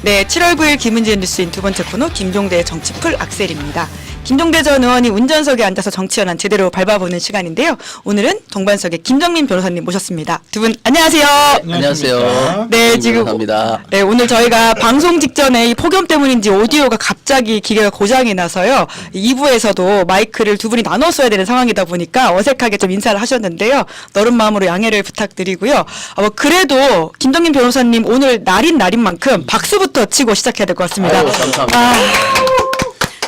네, 7월 9일 김은지의 뉴스인 두 번째 코너 김종대의 정치 풀 악셀입니다. 김종대 전 의원이 운전석에 앉아서 정치 현안 제대로 밟아보는 시간인데요. 오늘은 동반석에 김정민 변호사님 모셨습니다. 두 분 안녕하세요. 안녕하세요. 네, 지금 감사합니다. 네, 오늘 저희가 방송 직전에 이 폭염 때문인지 오디오가 갑자기 기계가 고장이 나서요. 2부에서도 마이크를 두 분이 나눠 써야 되는 상황이다 보니까 어색하게 좀 인사를 하셨는데요. 너른 마음으로 양해를 부탁드리고요. 그래도 김정민 변호사님 오늘 날인 만큼 박수부터 치고 시작해야 될 것 같습니다. 아유, 감사합니다.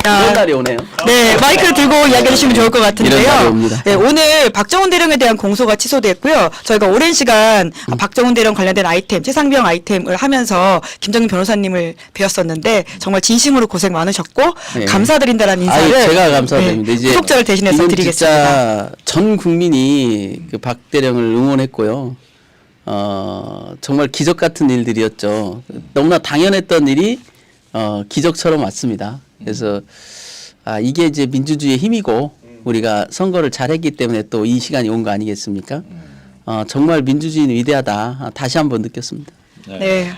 이런 날이 오네요. 네, 마이크를 들고 이야기해 주시면 좋을 것 이런 날이 같은데요. 옵니다. 네, 오늘 박정훈 대령에 대한 공소가 취소됐고요. 저희가 오랜 시간 박정훈 대령 관련된 아이템, 최상병 아이템을 하면서 김정민 변호사님을 뵈었었는데 정말 진심으로 고생 많으셨고 네. 감사드린다라는 인사를 제가 감사드립니다. 네, 이제 구독자를 대신해서 이건 드리겠습니다. 진짜 전 국민이 그 박 대령을 응원했고요. 정말 기적 같은 일들이었죠. 너무나 당연했던 일이 기적처럼 왔습니다. 그래서 이게 이제 민주주의의 힘이고 우리가 선거를 잘했기 때문에 또 이 시간이 온 거 아니겠습니까? 정말 민주주의는 위대하다. 다시 한번 느꼈습니다. 네.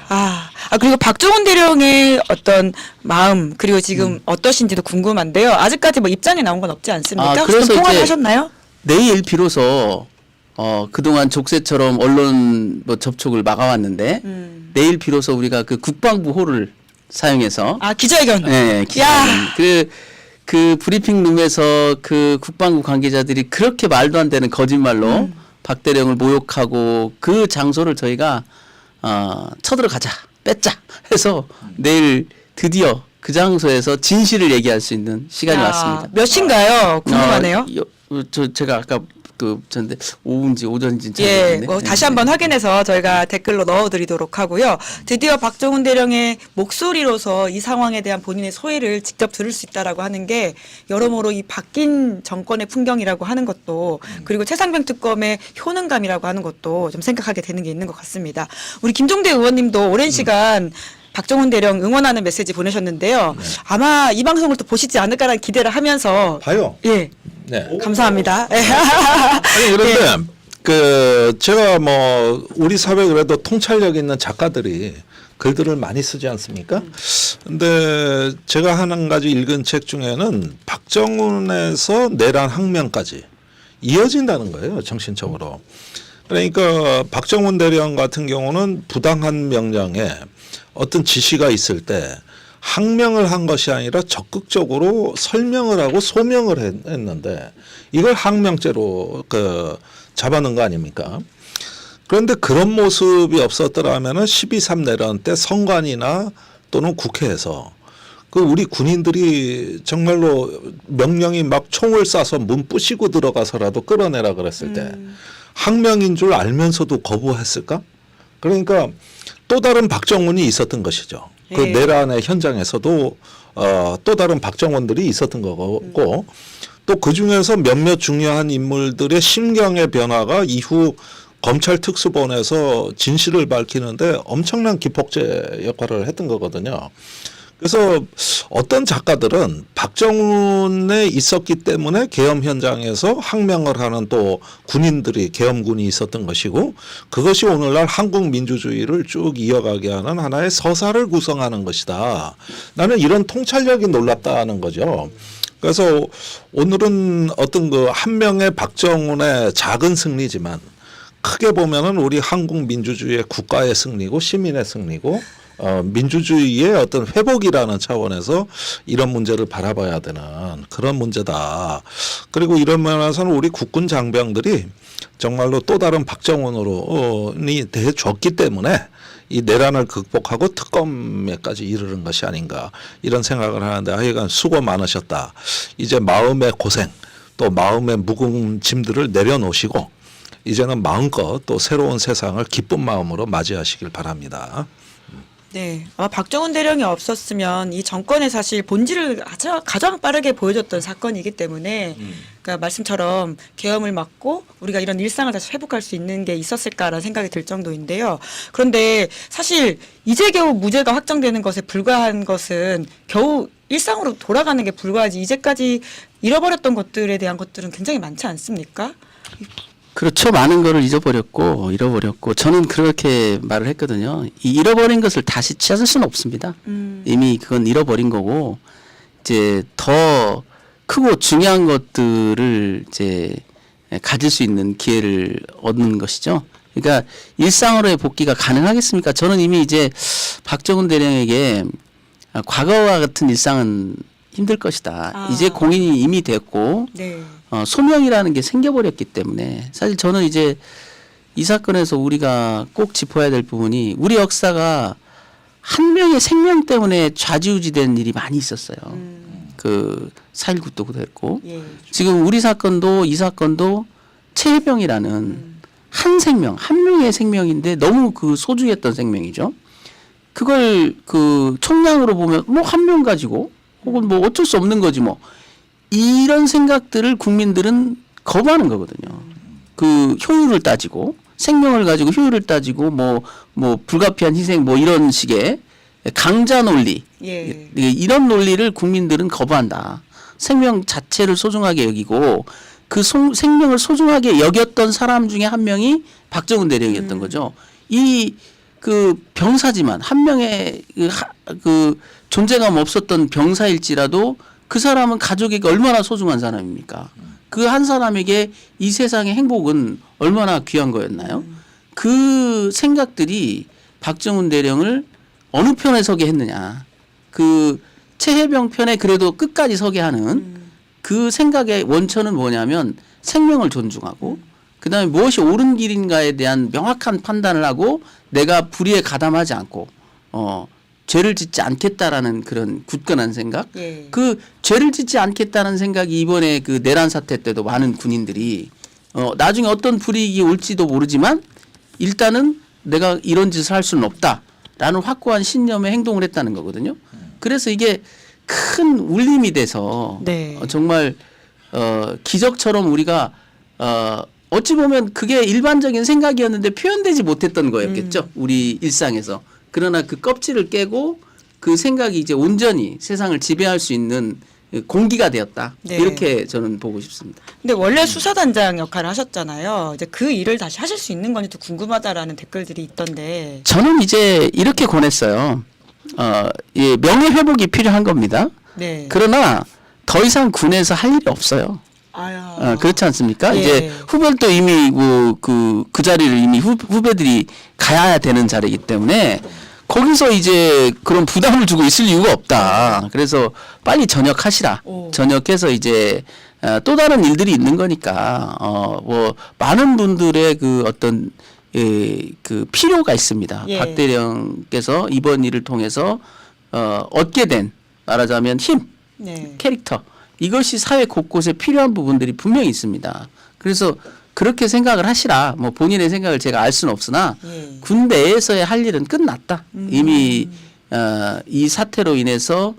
그리고 박정훈 대령의 어떤 마음, 그리고 지금 어떠신지도 궁금한데요. 아직까지 뭐 입장이 나온 건 없지 않습니까? 그래서 통화를 이제 하셨나요? 내일 비로소 그동안 족쇄처럼 언론 뭐 접촉을 막아왔는데 내일 비로소 우리가 그 국방부 홀을 사용해서 기자회견. 네, 기자회견. 그 브리핑 룸에서 그 국방부 관계자들이 그렇게 말도 안 되는 거짓말로 박 대령을 모욕하고 그 장소를 저희가 쳐들어가자, 뺐자 해서 내일 드디어 그 장소에서 진실을 얘기할 수 있는 시간이 왔습니다. 몇 시인가요? 궁금하네요. 제가 아까 전데 오후인지 오전인지 잘 예, 모르겠네. 다시 한번 확인해서 저희가 댓글로 넣어드리도록 하고요. 드디어 박정훈 대령의 목소리로서 이 상황에 대한 본인의 소회를 직접 들을 수 있다라고 하는 게 여러모로 이 바뀐 정권의 풍경이라고 하는 것도 그리고 최상병 특검의 효능감이라고 하는 것도 좀 생각하게 되는 게 있는 것 같습니다. 우리 김종대 의원님도 오랜 시간 박정훈 대령 응원하는 메시지 보내셨는데요. 아마 이 방송을 또 보시지 않을까라는 기대를 하면서 봐요. 예, 네. 감사합니다. 아니 그런데 제가 뭐 우리 사회 그래도 통찰력 있는 작가들이 글들을 많이 쓰지 않습니까? 근데 제가 한 가지 읽은 책 중에는 박정훈에서 내란 항명까지 이어진다는 거예요, 정신적으로. 그러니까 박정훈 대령 같은 경우는 부당한 명령에 어떤 지시가 있을 때 항명을 한 것이 아니라 적극적으로 설명을 하고 소명을 했는데 이걸 항명죄로 잡아놓은 거 아닙니까? 그런데 그런 모습이 없었더라면은 12.3 내란 때 선관위나 또는 국회에서 그 우리 군인들이 정말로 명령이 막 총을 쏴서 문 부시고 들어가서라도 끌어내라 그랬을 때 항명인 줄 알면서도 거부했을까? 그러니까 또 다른 박정훈이 있었던 것이죠. 그 예. 내란의 현장에서도 또 다른 박정훈들이 있었던 거고 또 그중에서 몇몇 중요한 인물들의 심경의 변화가 이후 검찰 특수본에서 진실을 밝히는데 엄청난 기폭제 역할을 했던 거거든요. 그래서 어떤 작가들은 박정훈에 있었기 때문에 계엄 현장에서 항명을 하는 또 군인들이 계엄군이 있었던 것이고 그것이 오늘날 한국 민주주의를 쭉 이어가게 하는 하나의 서사를 구성하는 것이다. 나는 이런 통찰력이 놀랍다는 거죠. 그래서 오늘은 어떤 그 한 명의 박정훈의 작은 승리지만 크게 보면은 우리 한국 민주주의의 국가의 승리고 시민의 승리고 민주주의의 어떤 회복이라는 차원에서 이런 문제를 바라봐야 되는 그런 문제다. 그리고 이런 면에서는 우리 국군 장병들이 정말로 또 다른 박정훈으로니 대해줬기 때문에 이 내란을 극복하고 특검에까지 이르는 것이 아닌가 이런 생각을 하는데 하여간 수고 많으셨다. 이제 마음의 고생 또 마음의 무거운 짐들을 내려놓으시고 이제는 마음껏 또 새로운 세상을 기쁜 마음으로 맞이하시길 바랍니다. 네, 아마 박정훈 대령이 없었으면 이 정권의 사실 본질을 가장 빠르게 보여줬던 사건이기 때문에 그러니까 말씀처럼 계엄을 막고 우리가 이런 일상을 다시 회복할 수 있는 게 있었을까라는 생각이 들 정도인데요. 그런데 사실 이제 겨우 무죄가 확정되는 것에 불과한 것은 겨우 일상으로 돌아가는 게 불과하지 이제까지 잃어버렸던 것들에 대한 것들은 굉장히 많지 않습니까? 그렇죠. 많은 거를 잃어버렸고 저는 그렇게 말을 했거든요. 이 잃어버린 것을 다시 찾을 수는 없습니다. 이미 그건 잃어버린 거고 이제 더 크고 중요한 것들을 이제 가질 수 있는 기회를 얻는 것이죠. 그러니까 일상으로의 복귀가 가능하겠습니까? 저는 이미 이제 박정훈 대령에게 과거와 같은 일상은 힘들 것이다. 이제 공인이 이미 됐고 네. 소명이라는 게 생겨버렸기 때문에 사실 저는 이제 이 사건에서 우리가 꼭 짚어야 될 부분이 우리 역사가 한 명의 생명 때문에 좌지우지된 일이 많이 있었어요. 그 4.19도 그랬고 예. 지금 우리 사건도 이 사건도 최혜병이라는 한 생명, 한 명의 생명인데 너무 그 소중했던 생명이죠. 그걸 그 총량으로 보면 뭐 한 명 가지고 혹은 뭐 어쩔 수 없는 거지 뭐 이런 생각들을 국민들은 거부하는 거거든요. 그 효율을 따지고 생명을 가지고 효율을 따지고 뭐 불가피한 희생 뭐 이런 식의 강자 논리 예. 이런 논리를 국민들은 거부한다. 생명 자체를 소중하게 여기고 그 생명을 소중하게 여겼던 사람 중에 한 명이 박정훈 대령이었던 거죠. 이 그 병사지만 한 명의 그 존재감 없었던 병사일지라도 그 사람은 가족에게 얼마나 소중한 사람입니까? 그 한 사람에게 이 세상의 행복은 얼마나 귀한 거였나요? 그 생각들이 박정훈 대령을 어느 편에 서게 했느냐. 그 최혜병 편에 그래도 끝까지 서게 하는 그 생각의 원천은 뭐냐면 생명을 존중하고 그다음에 무엇이 옳은 길인가에 대한 명확한 판단을 하고 내가 불의에 가담하지 않고 죄를 짓지 않겠다라는 그런 굳건한 생각. 예. 그 죄를 짓지 않겠다는 생각이 이번에 그 내란 사태 때도 많은 군인들이 나중에 어떤 불이익이 올지도 모르지만 일단은 내가 이런 짓을 할 수는 없다라는 확고한 신념의 행동을 했다는 거거든요. 그래서 이게 큰 울림이 돼서 네. 정말 기적처럼 우리가 어찌 보면 그게 일반적인 생각이었는데 표현되지 못했던 거였겠죠. 우리 일상에서. 그러나 그 껍질을 깨고 그 생각이 이제 온전히 세상을 지배할 수 있는 공기가 되었다. 네. 이렇게 저는 보고 싶습니다. 근데 원래 수사단장 역할을 하셨잖아요. 이제 그 일을 다시 하실 수 있는 건지 또 궁금하다라는 댓글들이 있던데. 저는 이제 이렇게 권했어요. 예, 명예 회복이 필요한 겁니다. 네. 그러나 더 이상 군에서 할 일이 없어요. 아유. 그렇지 않습니까? 예. 이제 후배들도 이미 그 자리를 이미 후배들이 가야 되는 자리이기 때문에 거기서 이제 그런 부담을 주고 있을 이유가 없다. 그래서 빨리 전역하시라. 오. 전역해서 이제 또 다른 일들이 있는 거니까 뭐 많은 분들의 그 어떤 그 필요가 있습니다. 예. 박 대령께서 이번 일을 통해서 얻게 된 말하자면 힘, 네. 캐릭터 이것이 사회 곳곳에 필요한 부분들이 분명히 있습니다. 그래서 그렇게 생각을 하시라. 뭐 본인의 생각을 제가 알 수는 없으나 예. 군대에서의 할 일은 끝났다. 이미 이 사태로 인해서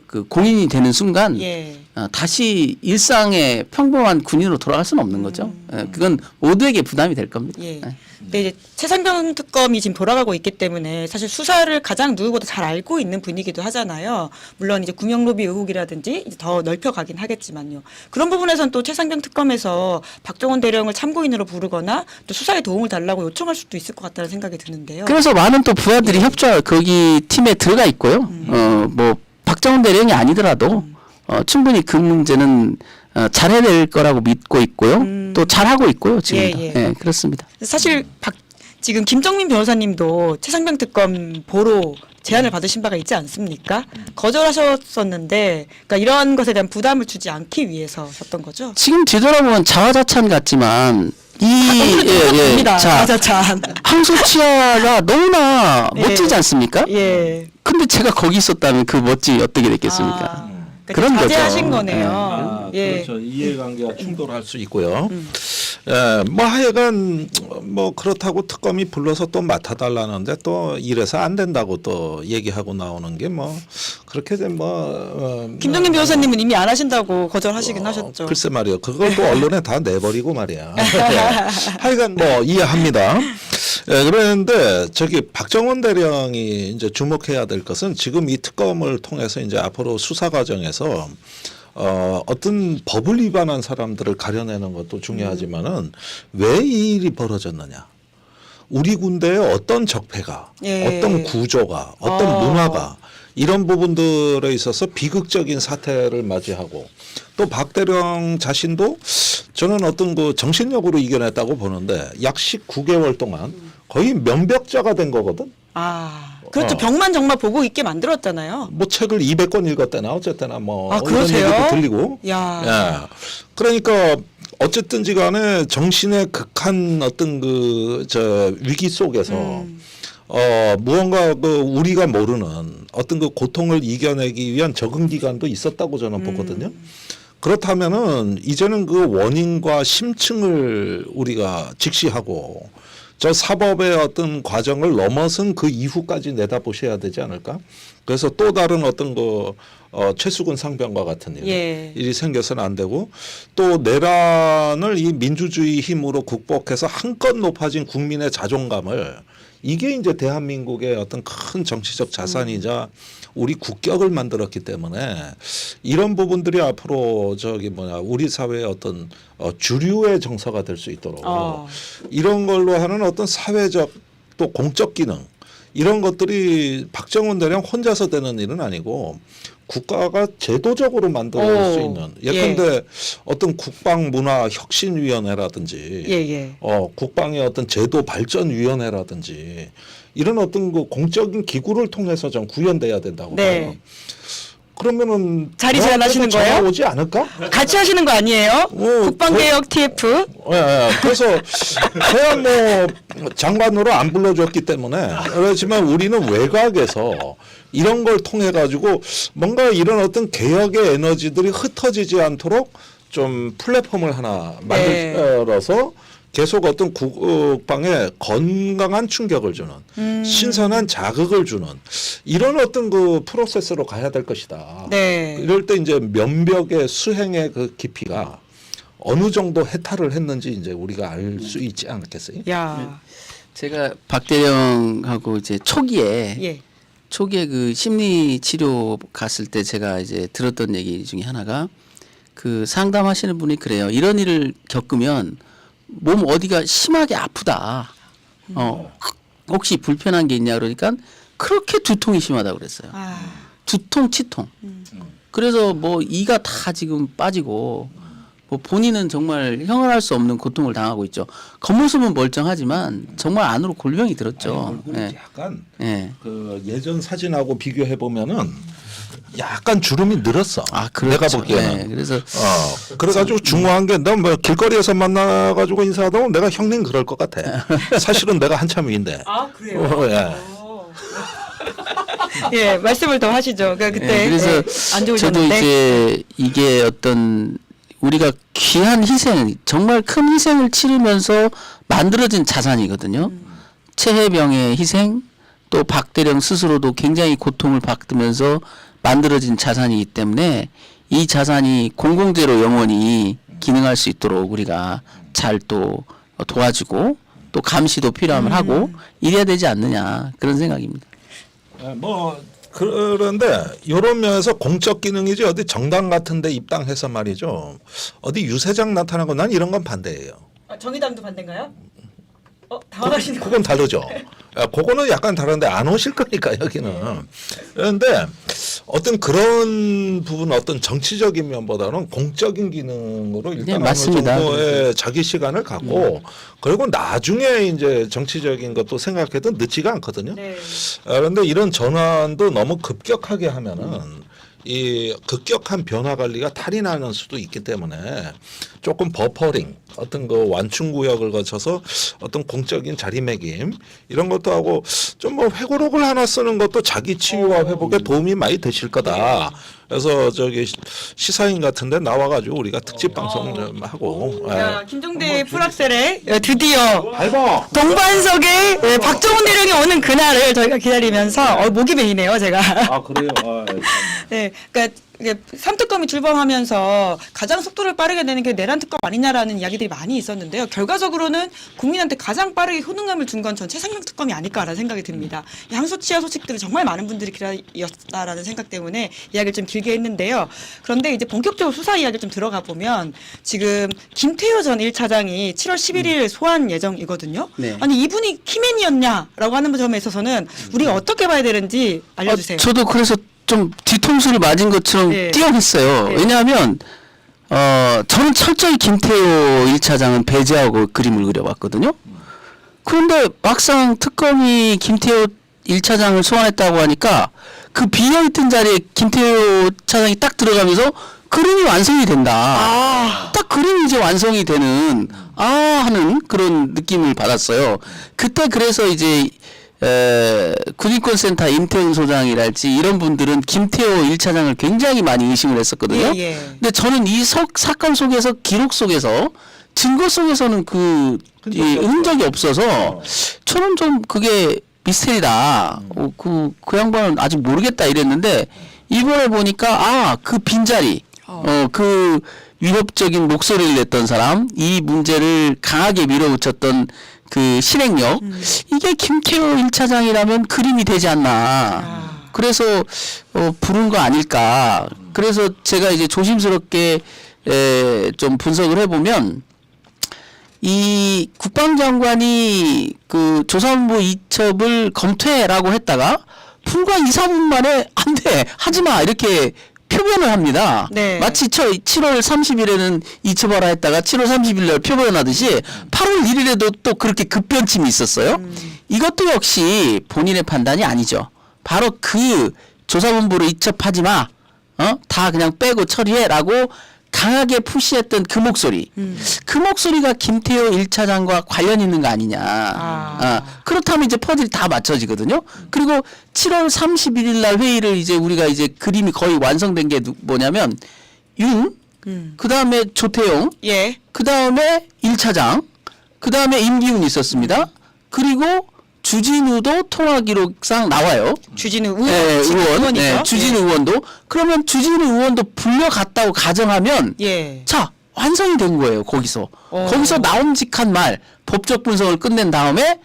그 공인이 되는 순간 예. 다시 일상의 평범한 군인으로 돌아갈 수는 없는 거죠. 그건 모두에게 부담이 될 겁니다. 예. 근데 이제 최상병 특검이 지금 돌아가고 있기 때문에 사실 수사를 가장 누구보다 잘 알고 있는 분이기도 하잖아요. 물론 이제 구명 로비 의혹이라든지 이제 더 넓혀가긴 하겠지만요. 그런 부분에서는 또 최상병 특검에서 박정훈 대령을 참고인으로 부르거나 또 수사에 도움을 달라고 요청할 수도 있을 것 같다는 생각이 드는데요. 그래서 많은 또 부하들이 거기 팀에 들어가 있고요. 뭐 박정훈 대령이 아니더라도 충분히 그 문제는 잘 해낼 거라고 믿고 있고요. 또 잘하고 있고요. 지금도. 예. 네, 그렇습니다. 사실 지금 김정민 변호사님도 최상병 특검 보러 제안을 받으신 바가 있지 않습니까? 거절하셨었는데, 그러니까 이런 것에 대한 부담을 주지 않기 위해서였던 거죠. 지금 뒤돌아보면 자화자찬 같지만 자, 자, 자자찬. 항소치하가 너무나 예. 멋지지 않습니까? 예. 근데 제가 거기 있었다면 그 멋지 어떻게 됐겠습니까? 그런 그런 거죠. 자제하신 거네요. 예. 그렇죠. 이해관계가 충돌할 수 있고요. 뭐 하여간 뭐 그렇다고 특검이 불러서 또 맡아달라는데 또 이래서 안 된다고 또 얘기하고 나오는 게 뭐 그렇게 김정민 변호사님은 이미 안 하신다고 거절하시긴 하셨죠. 글쎄 말이요. 그걸 또 언론에 다 내버리고 말이야. 하여간 뭐 이해합니다. 그런데 저기 박정훈 대령이 이제 주목해야 될 것은 지금 이 특검을 통해서 이제 앞으로 수사 과정에서 어떤 법을 위반한 사람들을 가려내는 것도 중요하지만은 왜 이 일이 벌어졌느냐? 우리 군대의 어떤 적폐가, 예. 어떤 구조가, 어떤 문화가 이런 부분들에 있어서 비극적인 사태를 맞이하고 또 박대령 자신도 저는 어떤 그 정신력으로 이겨냈다고 보는데 약 19개월 동안 거의 면벽자가 된 거거든. 아, 그렇죠. 병만 정말 보고 있게 만들었잖아요. 뭐 책을 200권 읽었대나 어쨌거나 뭐 아, 이런 그러세요? 얘기도 들리고. 야. 예. 그러니까 어쨌든지 간에 정신의 극한 어떤 그 저 위기 속에서 무언가 그 우리가 모르는 어떤 그 고통을 이겨내기 위한 적응 기간도 있었다고 저는 보거든요. 그렇다면은 이제는 그 원인과 심층을 우리가 직시하고 저 사법의 어떤 과정을 넘어선 그 이후까지 내다보셔야 되지 않을까? 그래서 또 다른 어떤 그 최수근 상병과 같은 예. 일이 생겨서는 안 되고 또 내란을 이 민주주의 힘으로 극복해서 한껏 높아진 국민의 자존감을 이게 이제 대한민국의 어떤 큰 정치적 자산이자 우리 국격을 만들었기 때문에 이런 부분들이 앞으로 저기 뭐냐 우리 사회의 어떤 주류의 정서가 될 수 있도록 이런 걸로 하는 어떤 사회적 또 공적 기능 이런 것들이 박정훈 대령 혼자서 되는 일은 아니고 국가가 제도적으로 만들어낼 수 있는 예컨대 어떤 국방문화혁신위원회라든지 국방의 어떤 제도 발전위원회라든지 이런 어떤 그 공적인 기구를 통해서 좀 구현돼야 된다고 봐요. 그러면은 자리 제안하시는 전화 거예요? 오지 않을까? 같이 하시는 거 아니에요? 국방개혁 TF? 예. 그래서 그냥 뭐 장관으로 안 불러줬기 때문에 그렇지만 우리는 외곽에서 이런 걸 통해 가지고 뭔가 이런 어떤 개혁의 에너지들이 흩어지지 않도록 좀 플랫폼을 하나 만들어서 계속 어떤 국방에 건강한 충격을 주는 신선한 자극을 주는 이런 어떤 그 프로세스로 가야 될 것이다. 이럴 때 이제 면벽의 수행의 그 깊이가 어느 정도 해탈을 했는지 이제 우리가 알 수 있지 않겠어요? 야. 제가 박대령하고 이제 초기에 그 심리 치료 갔을 때 제가 이제 들었던 얘기 중에 하나가 그 상담하시는 분이 그래요. 이런 일을 겪으면 몸 어디가 심하게 아프다. 혹시 불편한 게 있냐 그러니까 그렇게 두통이 심하다고 그랬어요. 두통, 치통. 그래서 뭐 이가 다 지금 빠지고 뭐 본인은 정말 형언할 수 없는 고통을 당하고 있죠. 겉모습은 멀쩡하지만 정말 안으로 골병이 들었죠. 약간 그 예전 사진하고 비교해 보면은 약간 주름이 늘었어. 그렇죠. 내가 보기에는. 그래서 그래가지고 중요한 게 너 뭐 길거리에서 만나가지고 인사하다 보면 내가 형님 그럴 것 같아. 사실은 내가 한참 위인데. 그래요? 예, 말씀을 더 하시죠. 그러니까 그때 그래서 안 저도 좋으셨는데. 이제 이게 어떤 우리가 귀한 희생, 정말 큰 희생을 치르면서 만들어진 자산이거든요. 최해병의 희생, 또 박대령 스스로도 굉장히 고통을 받으면서 만들어진 자산이기 때문에 이 자산이 공공재로 영원히 기능할 수 있도록 우리가 잘 또 도와주고 또 감시도 필요하면 하고 이래야 되지 않느냐 그런 생각입니다. 뭐 그런데 이런 면에서 공적 기능이지 어디 정당 같은 데 입당해서 말이죠. 어디 유세장 나타나고 난 이런 건 반대예요. 정의당도 반대인가요? 당황하시는 그건 다르죠. 그거는 약간 다른데 안 오실 거니까 여기는. 그런데 어떤 그런 부분 어떤 정치적인 면보다는 공적인 기능으로 일단 어느 정도의 자기 시간을 갖고 그리고 나중에 이제 정치적인 것도 생각해도 늦지가 않거든요. 그런데 이런 전환도 너무 급격하게 하면은 이 급격한 변화 관리가 탈이 나는 수도 있기 때문에 조금 버퍼링 어떤 그 완충 구역을 거쳐서 어떤 공적인 자리매김 이런 것도 하고 좀 뭐 회고록을 하나 쓰는 것도 자기 치유와 회복에 도움이 많이 되실 거다. 그래서 저기 시사인 같은데 나와가지고 우리가 특집 방송 좀 하고. 김종대 풀악셀에 드디어 알바 동반석에 박정훈 대령이 오는 그날을 저희가 기다리면서 목이 메이네요 제가. 그래요. 네, 그러니까 이게 삼특검이 출범하면서 가장 속도를 빠르게 내는 게 내란 특검 아니냐라는 이야기들이 많이 있었는데요. 결과적으로는 국민한테 가장 빠르게 효능감을 준 건 전 최상병 특검이 아닐까라는 생각이 듭니다. 이 항소치하 소식들을 정말 많은 분들이 기다렸다라는 생각 때문에 이야기를 좀 길게 했는데요. 그런데 이제 본격적으로 수사 이야기를 좀 들어가 보면 지금 김태효 전 1차장이 7월 11일 소환 예정이거든요. 네. 아니 이분이 키맨이었냐라고 하는 점에 있어서는 우리가 어떻게 봐야 되는지 알려주세요. 저도 그래서 좀 뒤통수를 맞은 것처럼 네. 뛰어했어요. 네. 왜냐하면 저는 철저히 김태호 1차장은 배제하고 그림을 그려봤거든요. 그런데 막상 특검이 김태호 1차장을 소환했다고 하니까 그 비어있던 자리에 김태호 차장이 딱 들어가면서 그림이 완성이 된다. 아. 딱 그림이 이제 완성이 되는 하는 그런 느낌을 받았어요. 그때 그래서 이제 군인권센터 임태훈 소장이랄지 이런 분들은 김태호 1차장을 굉장히 많이 의심을 했었거든요. 예, 예. 근데 저는 이 사건 속에서 기록 속에서 증거 속에서는 그 흔적이 없어서 저는 좀 그게 미스테리다. 그 양반은 아직 모르겠다 이랬는데 이번에 보니까 그 빈자리 그 위협적인 목소리를 냈던 사람, 이 문제를 강하게 밀어붙였던 그 실행력, 이게 김태호 1차장이라면 그림이 되지 않나. 그래서 부른 거 아닐까. 그래서 제가 이제 조심스럽게 좀 분석을 해보면 이 국방장관이 그 조사본부 이첩을 검토해라고 했다가 불과 2, 3분 만에 안 돼, 하지 마 이렇게 표변을 합니다. 네. 마치 7월 30일에는 이첩하라 했다가 7월 30일 날 표변하듯이 8월 1일에도 또 그렇게 급변침이 있었어요. 이것도 역시 본인의 판단이 아니죠. 바로 그 조사본부로 이첩하지 마. 다 그냥 빼고 처리해라고 강하게 푸시했던 그 목소리. 그 목소리가 김태호 1차장과 관련 있는 거 아니냐. 그렇다면 이제 퍼즐이 다 맞춰지거든요. 그리고 7월 31일 날 회의를 이제 우리가 이제 그림이 거의 완성된 게 뭐냐면 그 다음에 조태용, 예. 그 다음에 1차장, 그 다음에 임기훈이 있었습니다. 그리고 주진우도 통화 기록상 나와요. 주진우 의원, 네, 지금 의원, 의원이죠. 네, 주진우 의원도. 그러면 주진우 의원도 불려갔다고 가정하면 예. 자, 완성이 된 거예요. 거기서. 거기서 나옴직한 말, 법적 분석을 끝낸 다음에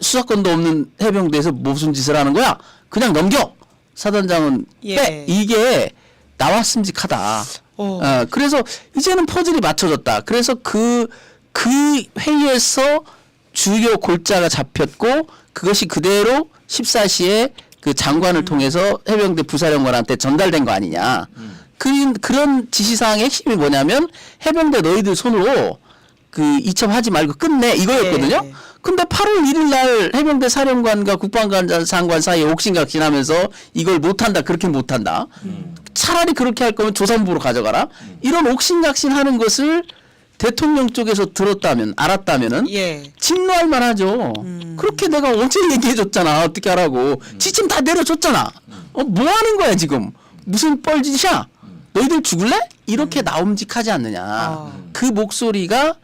수사권도 없는 해병대에서 무슨 짓을 하는 거야? 그냥 넘겨. 사단장은 예. 빼. 이게 나왔음직하다. 그래서 이제는 퍼즐이 맞춰졌다. 그래서 그 회의에서 주요 골자가 잡혔고 그것이 그대로 14시에 그 장관을 통해서 해병대 부사령관한테 전달된 거 아니냐. 그런 지시사항의 핵심이 뭐냐면 해병대 너희들 손으로 그 이첩하지 말고 끝내 이거였거든요. 네. 근데 8월 1일 날 해병대 사령관과 국방장관 사이에 옥신각신하면서 이걸 못한다 그렇게 못한다. 차라리 그렇게 할 거면 조선부로 가져가라. 이런 옥신각신하는 것을 대통령 쪽에서 들었다면 알았다면은 진노할 만하죠. 그렇게 내가 어제 얘기해줬잖아. 어떻게 하라고. 지침 다 내려줬잖아. 뭐 하는 거야 지금. 무슨 뻘짓이야. 너희들 죽을래? 이렇게 나옴직하지 않느냐. 그 목소리가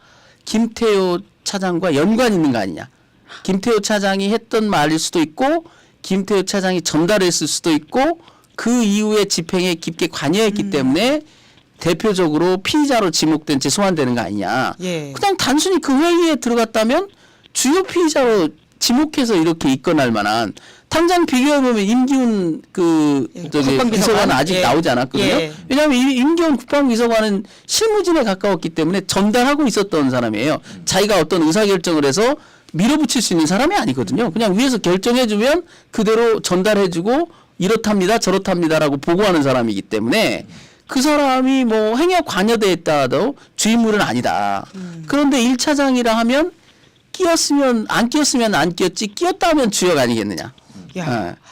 김태호 차장과 연관 있는 거 아니냐. 김태호 차장이 했던 말일 수도 있고 김태호 차장이 전달했을 수도 있고 그 이후에 집행에 깊게 관여했기 때문에 대표적으로 피의자로 지목된 채 소환되는 거 아니냐. 그냥 단순히 그 회의에 들어갔다면 주요 피의자로 지목해서 이렇게 입건할 만한 당장 비교해보면 임기훈 비서관은 아직 나오지 않았거든요. 왜냐하면 임기훈 국방비서관은 실무진에 가까웠기 때문에 전달하고 있었던 사람이에요. 자기가 어떤 의사결정을 해서 밀어붙일 수 있는 사람이 아니거든요. 그냥 위에서 결정해주면 그대로 전달해주고 이렇답니다 저렇답니다라고 보고하는 사람이기 때문에 그 사람이 뭐 행여 관여돼 있다도 주임물은 아니다. 그런데 1차장이라 하면 끼었으면 안 끼었지 끼었다 하면 주역 아니겠느냐.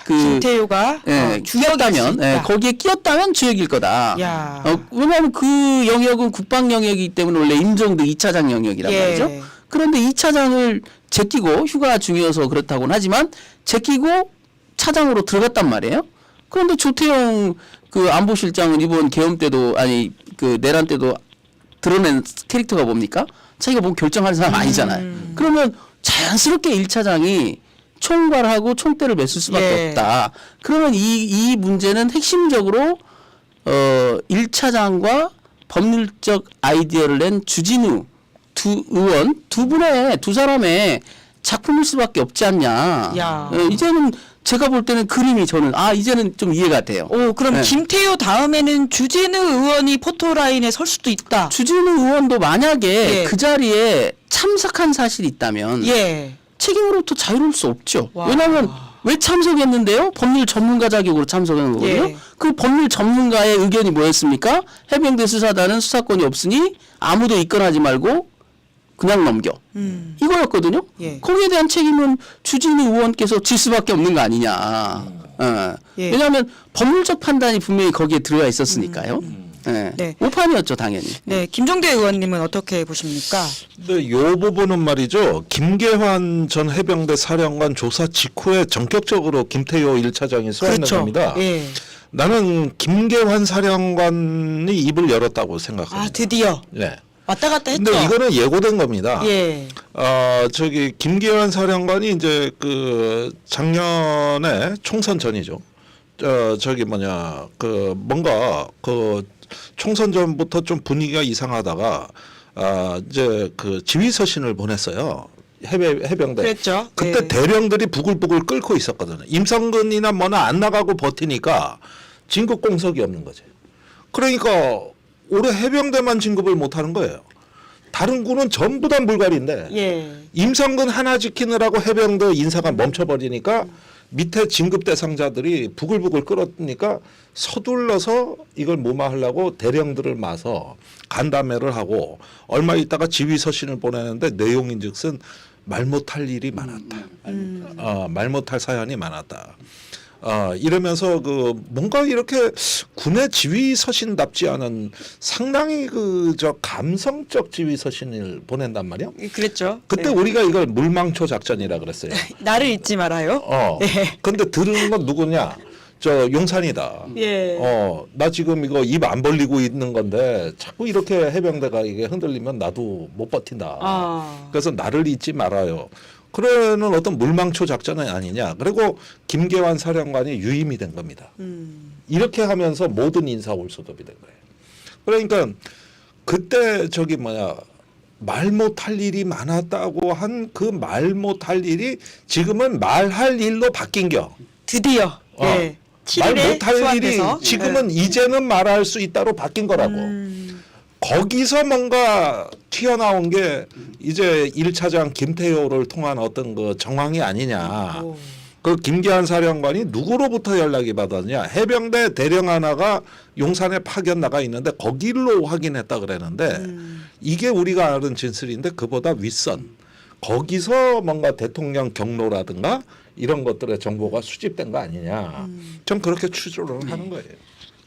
김태효가 끼었다면 거기에 끼었다면 주역일 거다. 왜냐하면 그 영역은 국방 영역이기 때문에 원래 임종도 2차장 영역이란 말이죠. 그런데 2차장을 제끼고 휴가 중이어서 그렇다고는 하지만 제끼고 차장으로 들어갔단 말이에요. 그런데 조태용 그 안보실장은 이번 계엄 때도 그 내란 때도 드러낸 캐릭터가 뭡니까? 자기가 뭐 결정할 사람 아니잖아요. 그러면 자연스럽게 1차장이 총괄하고 총대를 맸을 수밖에 예. 없다. 그러면 이 문제는 핵심적으로 1차장과 법률적 아이디어를 낸 주진우 의원 두 사람의 작품일 수밖에 없지 않냐. 야. 이제는 제가 볼 때는 그림이 저는 이제는 좀 이해가 돼요. 오, 그럼 네. 김태효 다음에는 주진우 의원이 포토라인에 설 수도 있다. 주진우 의원도 만약에 예. 그 자리에 참석한 사실이 있다면 예. 책임으로부터 자유로울 수 없죠. 와. 왜냐하면 왜 참석했는데요? 법률 전문가 자격으로 참석한 거거든요. 예. 그 법률 전문가의 의견이 뭐였습니까? 해병대 수사단은 수사권이 없으니 아무도 입건하지 말고 그냥 넘겨. 이거였거든요. 예. 거기에 대한 책임은 주진우 의원께서 질 수밖에 없는 거 아니냐. 예. 왜냐하면 법률적 판단이 분명히 거기에 들어가 있었으니까요. 네. 오판이었죠, 당연히. 네, 김종대 의원님은 어떻게 보십니까? 근데 요 부분은 말이죠. 김계환 전 해병대 사령관 조사 직후에 전격적으로 김태효 1차장이 소환된 그렇죠. 겁니다. 예. 나는 김계환 사령관이 입을 열었다고 생각합니다. 아, 드디어 네. 왔다 갔다 했죠. 근데 이거는 예고된 겁니다. 예. 김계환 사령관이 이제 그 작년에 총선 전이죠. 뭔가 그 총선 전부터 좀 분위기가 이상하다가 이제 그 지휘서신을 보냈어요. 해병대. 그랬죠. 그때 예. 대령들이 부글부글 끓고 있었거든요. 임성근이나 뭐나 안 나가고 버티니까 진급 공석이 없는 거죠. 그러니까 올해 해병대만 진급을 못 하는 거예요. 다른 군은 전부 다 물갈이인데 예. 임성근 하나 지키느라고 해병대 인사가 멈춰버리니까 밑에 진급 대상자들이 부글부글 끓었으니까 서둘러서 이걸 무마하려고 대령들을 마서 간담회를 하고 얼마 있다가 지휘서신을 보내는데 내용인즉슨 말 못할 일이 많았다. 말 못할 사연이 많았다. 이러면서 그 뭔가 이렇게 군의 지휘서신답지 않은 상당히 그 감성적 지휘서신을 보낸단 말이야. 그랬죠. 그때 네. 우리가 이걸 물망초 작전이라 그랬어요. 나를 잊지 말아요. 네. 근데 들은 건 누구냐? 용산이다. 예. 나 지금 이거 입 안 벌리고 있는 건데 자꾸 이렇게 해병대가 이게 흔들리면 나도 못 버틴다. 그래서 나를 잊지 말아요. 그러는 어떤 물망초 작전이 아니냐. 그리고 김계환 사령관이 유임이 된 겁니다. 이렇게 하면서 모든 인사 올소톱이 된 거예요. 그러니까 그때 말 못할 일이 많았다고 한 그 말 못할 일이 지금은 말할 일로 바뀐겨. 드디어. 예. 말 7일에 못할 일이 소환돼서. 지금은 이제는 말할 수 있다로 바뀐 거라고. 거기서 뭔가 튀어나온 게 이제 1차장 김태효를 통한 어떤 그 정황이 아니냐. 오. 그 김계환 사령관이 누구로부터 연락이 받았냐. 해병대 대령 하나가 용산에 파견 나가 있는데 거길로 확인했다 그랬는데 이게 우리가 아는 진술인데 그보다 윗선. 거기서 뭔가 대통령 경로라든가 이런 것들의 정보가 수집된 거 아니냐. 전 그렇게 추정을 하는 거예요.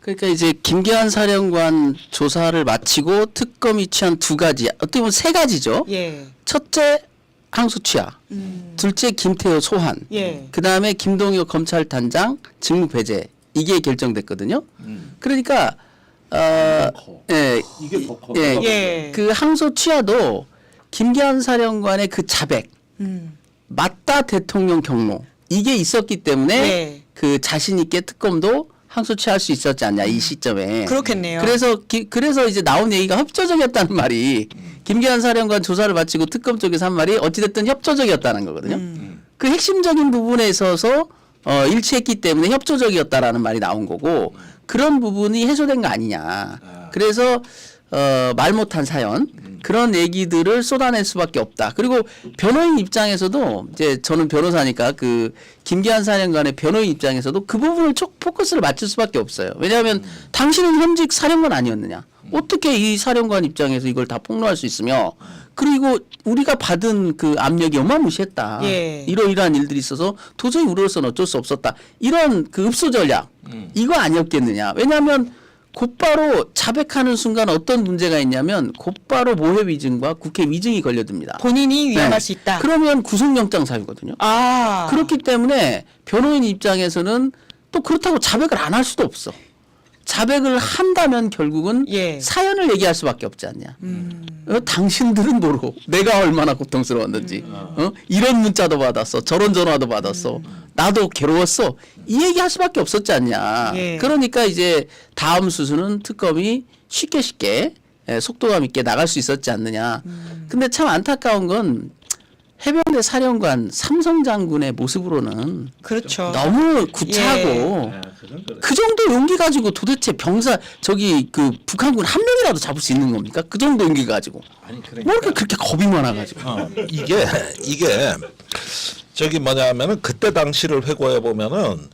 그러니까 이제 김계환 사령관 조사를 마치고 특검이 취한 두 가지, 어떻게 보면 세 가지죠. 예. 첫째 항소 취하, 둘째 김태효 소환, 예. 그 다음에 김동혁 검찰단장 직무 배제 이게 결정됐거든요. 그러니까 예, 이게 더 커. 예, 예. 그 항소 취하도 김계환 사령관의 그 자백, 맞다 대통령 경로 이게 있었기 때문에 예. 그 자신 있게 특검도 항소 취할 수 있었지 않냐 이 시점에. 그렇겠네요. 그래서 이제 나온 얘기가 협조적이었다는 말이 김계환 사령관 조사를 마치고 특검 쪽에서 한 말이 어찌됐든 협조적이었다는 거거든요. 그 핵심적인 부분에 있어서 일치했기 때문에 협조적이었다라는 말이 나온 거고 그런 부분이 해소된 거 아니냐. 그래서 말 못한 사연 그런 얘기들을 쏟아낼 수밖에 없다. 그리고 변호인 입장에서도 이제 저는 변호사니까 그 김계환 사령관의 변호인 입장에서도 그 부분을 포커스를 맞출 수밖에 없어요. 왜냐하면 당신은 현직 사령관 아니었느냐. 어떻게 이 사령관 입장에서 이걸 다 폭로할 수 있으며 그리고 우리가 받은 그 압력이 어마무시했다. 예. 이러이러한 일들이 있어서 도저히 우리로서는 어쩔 수 없었다. 이런 그 읍소 전략 이거 아니었겠느냐. 왜냐하면 곧바로 자백하는 순간 어떤 문제가 있냐면 곧바로 모해 위증과 국회 위증이 걸려듭니다. 본인이 위험할 수 있다. 그러면 구속영장 사유거든요. 그렇기 때문에 변호인 입장에서는 또 그렇다고 자백을 안 할 수도 없어. 자백을 한다면 결국은 예. 사연을 얘기할 수밖에 없지 않냐. 당신들은 모르고 내가 얼마나 고통스러웠는지 이런 문자도 받았어, 저런 전화도 받았어, 나도 괴로웠어, 이 얘기할 수밖에 없었지 않냐. 예. 그러니까 이제 다음 수순은 특검이 쉽게 속도감 있게 나갈 수 있었지 않느냐. 근데 참 안타까운 건 해병대 사령관 삼성 장군의 모습으로는 그렇죠. 너무 구차하고 네, 그 정도 용기 가지고 도대체 병사 저기 그 북한군 한 명이라도 잡을 수 있는 겁니까? 그 정도 용기 가지고 뭐 이렇게 그렇게 겁이 많아가지고 이게 저기 뭐냐면은 그때 당시를 회고해 보면은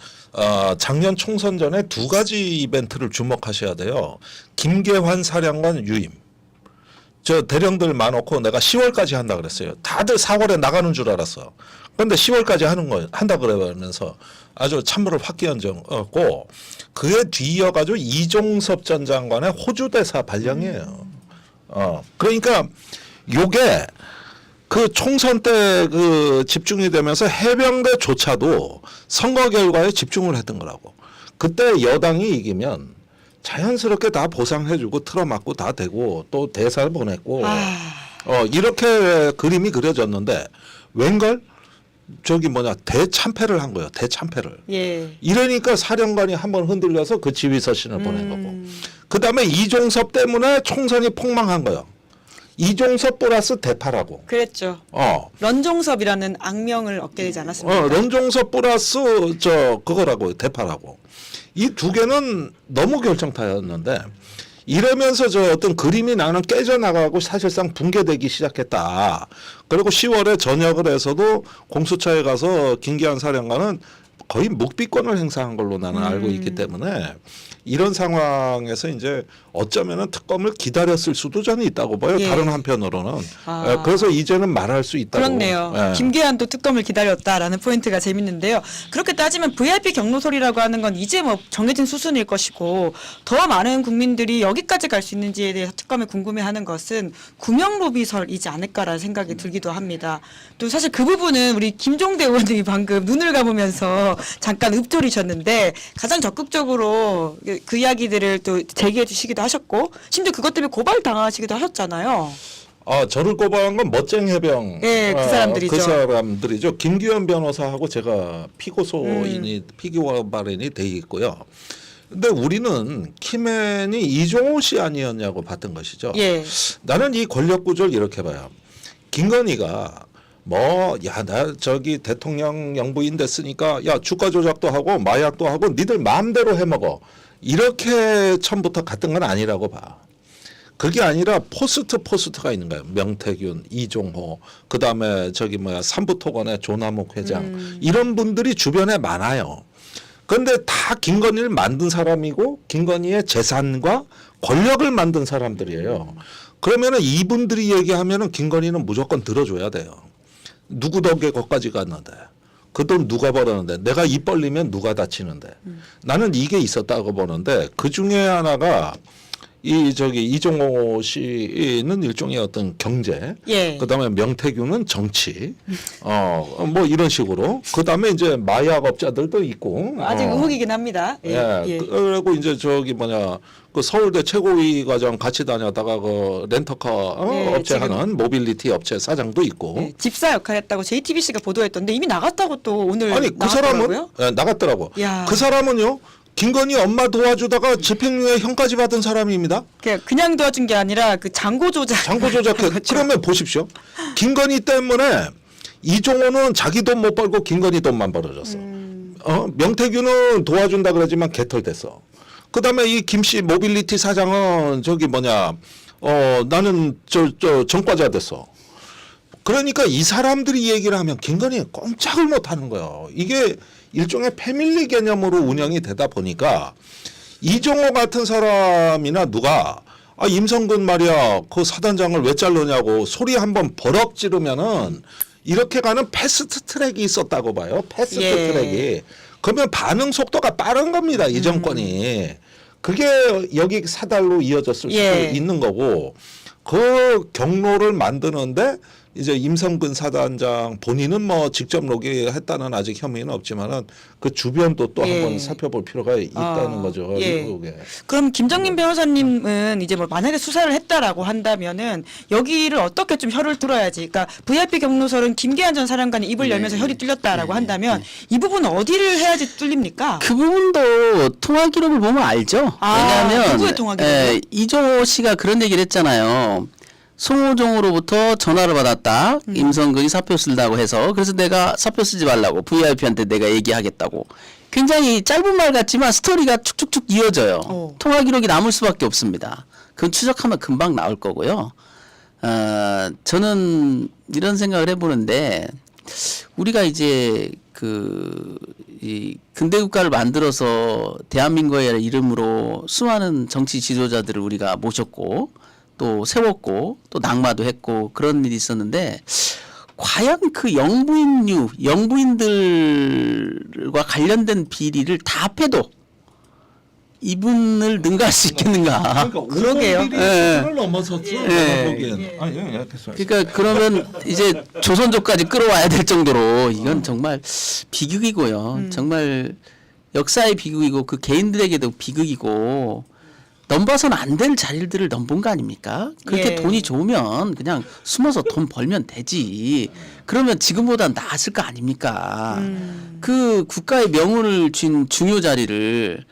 작년 총선 전에 두 가지 이벤트를 주목하셔야 돼요. 김계환 사령관 유임. 저 대령들 많고 내가 10월까지 한다 그랬어요. 다들 4월에 나가는 줄 알았어. 그런데 10월까지 한다 그러면서 아주 참모를 확 끼얹었고 그에 뒤이어가지고 이종섭 전 장관의 호주 대사 발령이에요. 그러니까 요게 그 총선 때 그 집중이 되면서 해병대조차도 선거 결과에 집중을 했던 거라고. 그때 여당이 이기면 자연스럽게 다 보상해주고 틀어막고 다 되고 또 대사를 보냈고 이렇게 그림이 그려졌는데 웬걸 저기 대참패를 한 거예요. 대참패를. 예. 이러니까 사령관이 한번 흔들려서 그 지휘서신을 보낸 거고. 그다음에 이종섭 때문에 총선이 폭망한 거예요. 이종섭 플러스 대파라고. 그랬죠. 런종섭이라는 악명을 얻게 되지 않았습니까? 런종섭 플러스 그거라고 대파라고. 이 두 개는 너무 결정타였는데 이러면서 어떤 그림이 나는 깨져나가고 사실상 붕괴되기 시작했다. 그리고 10월에 전역을 해서도 공수처에 가서 김기한 사령관은 거의 묵비권을 행사한 걸로 나는 알고 있기 때문에 이런 상황에서 이제 어쩌면은 특검을 기다렸을 수도 저는 있다고 봐요. 예. 다른 한편으로는. 그래서 이제는 말할 수 있다고. 그렇네요. 예. 김계환도 특검을 기다렸다라는 포인트가 재밌는데요. 그렇게 따지면 VIP 경로설이라고 하는 건 이제 뭐 정해진 수순일 것이고 더 많은 국민들이 여기까지 갈 수 있는지에 대해서 특검이 궁금해하는 것은 구명 로비설이지 않을까라는 생각이 들기도 합니다. 또 사실 그 부분은 우리 김종대 의원님이 방금 눈을 감으면서 잠깐 읊조리셨는데 가장 적극적으로 그 이야기들을 또 제기해 주시기도 하셨고 심지어 그것 때문에 고발 당하시기도 하셨잖아요. 저를 고발한 건 멋쟁 해병. 예, 그 사람들이죠. 그 사람들이죠. 김규현 변호사하고 제가 피고 발인이 돼 있고요. 근데 우리는 키맨이 이종호 씨 아니었냐고 봤던 것이죠. 예. 나는 이 권력 구조를 이렇게 봐요. 김건희가 나 저기 대통령 영부인 됐으니까 야 주가 조작도 하고 마약도 하고 니들 마음대로 해먹어. 이렇게 처음부터 갔던 건 아니라고 봐. 그게 아니라 포스트가 있는 거예요. 명태균, 이종호, 그 다음에 삼부토건의 조남욱 회장 이런 분들이 주변에 많아요. 그런데 다 김건희를 만든 사람이고 김건희의 재산과 권력을 만든 사람들이에요. 그러면은 이분들이 얘기하면은 김건희는 무조건 들어줘야 돼요. 누구 덕에 거기까지 갔는데. 그 돈 누가 벌었는데 내가 입 벌리면 누가 다치는데 나는 이게 있었다고 보는데 그 중에 하나가 이종호 씨는 일종의 어떤 경제, 예. 그다음에 명태균은 정치, 뭐 이런 식으로, 그다음에 이제 마약업자들도 있고 아직 의혹이긴 합니다. 예. 그리고 이제 그 서울대 최고위 과정 같이 다녔다가 그 렌터카 업체 지금 하는 모빌리티 업체 사장도 있고. 네, 집사 역할했다고 JTBC가 보도했던데 이미 나갔다고 또 오늘 아니 그 사람은 나갔더라고. 야. 그 사람은요. 김건희 엄마 도와주다가 집행유예 형까지 받은 사람입니다. 그냥 도와준 게 아니라 그 장고 조작. 장고 조작해. 그러면 보십시오. 김건희 때문에 이종호는 자기 돈 못 벌고 김건희 돈만 벌어졌어. 명태균은 도와준다 그러지만 개털됐어. 그다음에 이 김씨 모빌리티 사장은 나는 전과자 됐어. 그러니까 이 사람들이 얘기를 하면 김건희는 꼼짝을 못 하는 거예요. 이게 일종의 패밀리 개념으로 운영이 되다 보니까 이종호 같은 사람이나 누가 임성근 말이야 그 사단장을 왜 자르냐고 소리 한번 버럭 지르면은 이렇게 가는 패스트 트랙이 있었다고 봐요. 패스트 트랙이. 그러면 반응 속도가 빠른 겁니다. 이 정권이. 그게 여기 사달로 이어졌을 수도 있는 거고 그 경로를 만드는데 이제 임성근 사단장 본인은 뭐 직접 로비했다는 아직 혐의는 없지만은 그 주변도 또 예. 한번 살펴볼 필요가 있다는 거죠. 예. 미국에. 그럼 김정민 변호사님은 이제 뭐 만약에 수사를 했다라고 한다면은 여기를 어떻게 좀 혀를 뚫어야지. 그러니까 VIP 경로설은 김계한 전 사령관이 입을 열면서 혀이 뚫렸다라고 한다면 이 부분은 어디를 해야지 뚫립니까? 그 부분도 통화 기록을 보면 알죠. 아, 왜냐하면 누구의 통화 기록이요? 이종호 씨가 그런 얘기를 했잖아요. 송호종으로부터 전화를 받았다. 임성근이 사표 쓴다고 해서 그래서 내가 사표 쓰지 말라고 VIP한테 내가 얘기하겠다고. 굉장히 짧은 말 같지만 스토리가 축축축 이어져요. 통화 기록이 남을 수밖에 없습니다. 그건 추적하면 금방 나올 거고요. 저는 이런 생각을 해보는데 우리가 이제 이 근대 국가를 만들어서 대한민국의 이름으로 수많은 정치 지도자들을 우리가 모셨고 또 세웠고 또 낙마도 했고 그런 일이 있었는데 과연 그 영부인들과 관련된 비리를 다 합해도 이분을 능가할 수 있겠는가? 그러게요. 수준을 넘어섰어. 예. 내가 보기엔. 됐어요. 그러니까 그러면 이제 조선족까지 끌어와야 될 정도로 이건 정말 비극이고요. 정말 역사의 비극이고 그 개인들에게도 비극이고 넘봐서는 안 될 자리들을 넘본 거 아닙니까? 그렇게 예. 돈이 좋으면 그냥 숨어서 돈 벌면 되지. 그러면 지금보다 나았을 거 아닙니까? 그 국가의 명운을 쥔 중요 자리를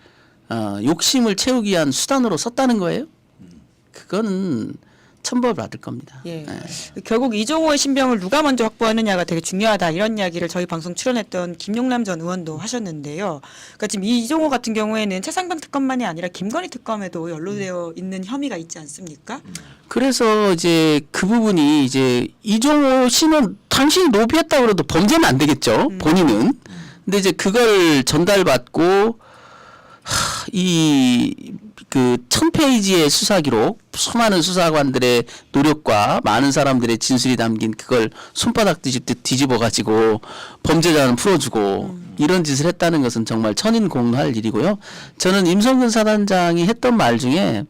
욕심을 채우기 위한 수단으로 썼다는 거예요? 그거는 천벌 받을 겁니다. 예. 네. 결국 이종호의 신병을 누가 먼저 확보하느냐가 되게 중요하다 이런 이야기를 저희 방송 출연했던 김용남 전 의원도 하셨는데요. 그러니까 지금 이종호 같은 경우에는 최상병 특검만이 아니라 김건희 특검에도 연루되어 있는 혐의가 있지 않습니까? 그래서 이제 그 부분이 이제 이종호 씨는 당신이 로비했다고 그래도 범죄는 안 되겠죠. 본인은. 근데 이제 그걸 전달받고 그 1000페이지의 수사 기록, 수많은 수사관들의 노력과 많은 사람들의 진술이 담긴 그걸 손바닥 뒤집듯 뒤집어가지고 범죄자는 풀어주고 이런 짓을 했다는 것은 정말 천인공노할 일이고요. 저는 임성근 사단장이 했던 말 중에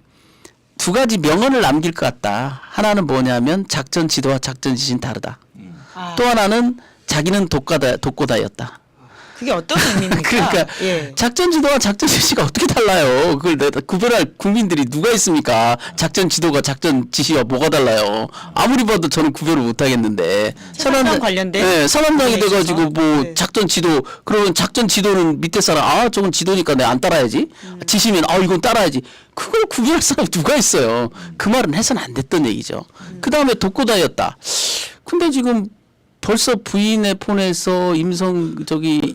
두 가지 명언을 남길 것 같다. 하나는 뭐냐면 작전 지도와 작전 지시는 다르다. 또 하나는 자기는 독고다였다. 그게 어떤 의미입니까? 그러니까 예. 작전 지도와 작전 지시가 어떻게 달라요? 그걸 내가 구별할 국민들이 누가 있습니까? 작전 지도가 작전 지시와 뭐가 달라요? 아무리 봐도 저는 구별을 못 하겠는데. 최상병 관련된 네, 사람당이 부분에 돼가지고 있어서? 뭐 네. 작전 지도 그러면 작전 지도는 밑에 사람 저건 지도니까 내가 안 따라야지. 지시면 이건 따라야지. 그걸 구별할 사람이 누가 있어요? 그 말은 해서는 안 됐던 얘기죠. 그 다음에 독고다였다. 근데 지금 벌써 부인의 폰에서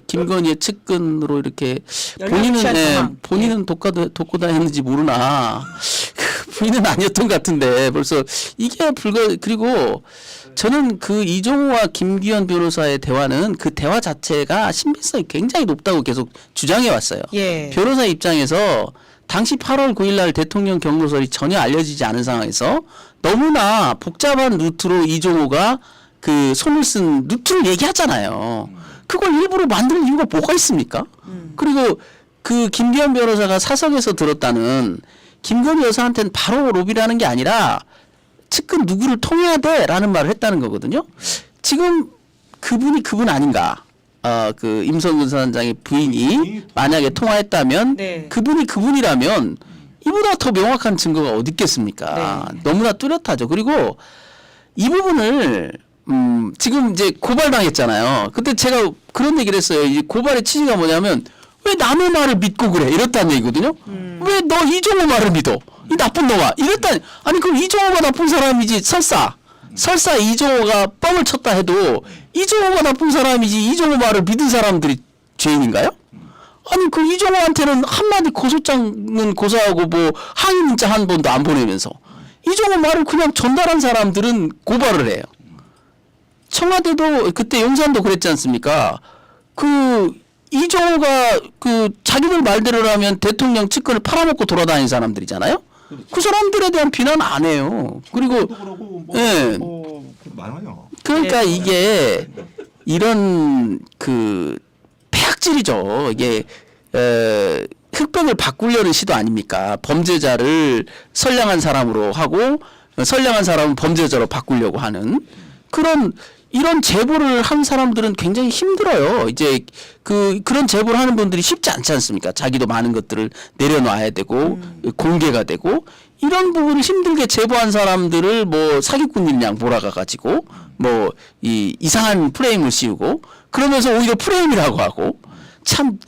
김건희의 측근으로 이렇게 연락이 취한 상황. 본인은 독고다였는지 모르나 부인은 아니었던 것 같은데 벌써 이게 그리고 저는 그 이종호와 김기현 변호사의 대화는 그 대화 자체가 신빙성이 굉장히 높다고 계속 주장해 왔어요. 예. 변호사 입장에서 당시 8월 9일 날 대통령 경로설이 전혀 알려지지 않은 상황에서 너무나 복잡한 루트로 이종호가 그 손을 쓴 루트를 얘기하잖아요. 그걸 일부러 만드는 이유가 뭐가 있습니까? 그리고 그 김기현 변호사가 사석에서 들었다는 김건희 여사한테는 바로 로비라는 게 아니라 측근 누구를 통해야 돼라는 말을 했다는 거거든요. 지금 그분이 그분 아닌가? 그 임성근 사단장의 부인이 만약에 통화했다면 네. 그분이 그분이라면 이보다 더 명확한 증거가 어디 있겠습니까? 네. 너무나 뚜렷하죠. 그리고 이 부분을 지금 이제 고발당했잖아요. 그때 제가 그런 얘기를 했어요. 이 고발의 취지가 뭐냐면 왜 남의 말을 믿고 그래? 이랬다는 얘기거든요. 왜 너 이종호 말을 믿어? 이 나쁜 놈아. 이랬다니. 아니 그럼 이종호가 나쁜 사람이지 설사 이종호가 뻥을 쳤다 해도 이종호가 나쁜 사람이지 이종호 말을 믿은 사람들이 죄인인가요? 아니 그 이종호한테는 한마디 고소장은 고소하고 뭐 항의 문자 한 번도 안 보내면서 이종호 말을 그냥 전달한 사람들은 고발을 해요. 청와대도 그때 용산도 그랬지 않습니까? 그 이종호가 그 자기들 말대로라면 대통령 측근을 팔아먹고 돌아다니는 사람들이잖아요. 그 사람들에 대한 비난 안 해요. 그리고 예. 많아요. 그러니까 네. 이게 이런 그 폐악질이죠. 이게 흑백을 바꾸려는 시도 아닙니까? 범죄자를 선량한 사람으로 하고 선량한 사람은 범죄자로 바꾸려고 하는 이런 제보를 한 사람들은 굉장히 힘들어요. 이제 그런 제보를 하는 분들이 쉽지 않지 않습니까? 자기도 많은 것들을 내려놔야 되고 공개가 되고 이런 부분을 힘들게 제보한 사람들을 뭐 사기꾼이냐 몰아가 가지고 뭐 이상한 프레임을 씌우고 그러면서 오히려 프레임이라고 하고 참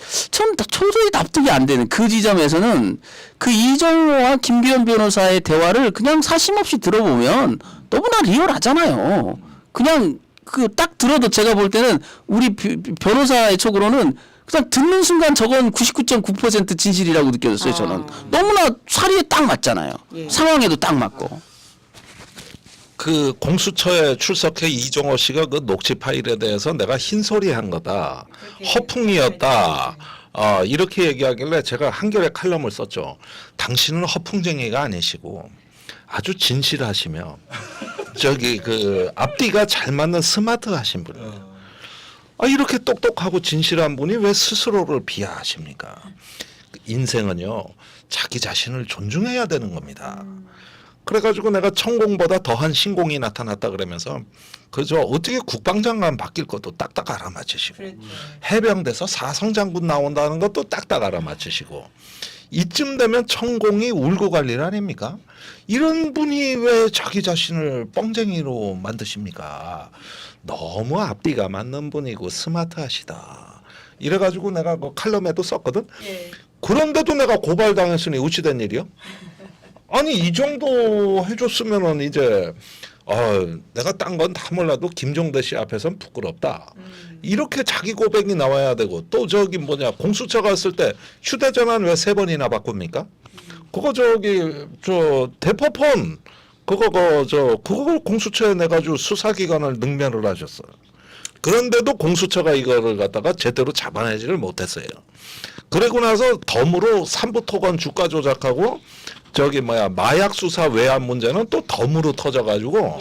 도저히 납득이 안 되는 그 지점에서는 그 이정호와 김규현 변호사의 대화를 그냥 사심없이 들어보면 너무나 리얼하잖아요. 그냥 딱 들어도 제가 볼 때는 우리 변호사의 촉으로는 그냥 듣는 순간 저건 99.9% 진실이라고 느껴졌어요. 저는 너무나 사리에 딱 맞잖아요. 예. 상황에도 딱 맞고. 그 공수처에 출석해 이종호 씨가 그 녹취 파일에 대해서 내가 흰소리 한 거다. 허풍이었다. 이렇게 얘기하길래 제가 한겨레 칼럼을 썼죠. 당신은 허풍쟁이가 아니시고 아주 진실하시며 저기 그 앞뒤가 잘 맞는 스마트하신 분이에요. 이렇게 똑똑하고 진실한 분이 왜 스스로를 비하하십니까? 인생은요 자기 자신을 존중해야 되는 겁니다. 그래가지고 내가 천공보다 더한 신공이 나타났다 그러면서 그저 어떻게 국방장관 바뀔 것도 딱딱 알아맞히시고 해병대에서 사성장군 나온다는 것도 딱딱 알아맞히시고 이쯤 되면 천공이 울고 갈 일 아닙니까? 이런 분이 왜 자기 자신을 뻥쟁이로 만드십니까? 너무 앞뒤가 맞는 분이고 스마트하시다. 이래가지고 내가 그 칼럼에도 썼거든. 예. 그런데도 내가 고발당했으니 어찌된 일이요? 아니 이 정도 해줬으면은 이제 내가 딴 건 다 몰라도 김종대 씨 앞에선 부끄럽다. 이렇게 자기 고백이 나와야 되고 또 저기 공수처 갔을 때 휴대전화는 왜 3번이나 바꿉니까? 그거 저 대포폰 그걸 공수처에 내가지고 수사기관을 능멸을 하셨어요. 그런데도 공수처가 이거를 갖다가 제대로 잡아내지를 못했어요. 그러고 나서 덤으로 삼부토건 주가 조작하고 마약 수사 외환 문제는 또 덤으로 터져가지고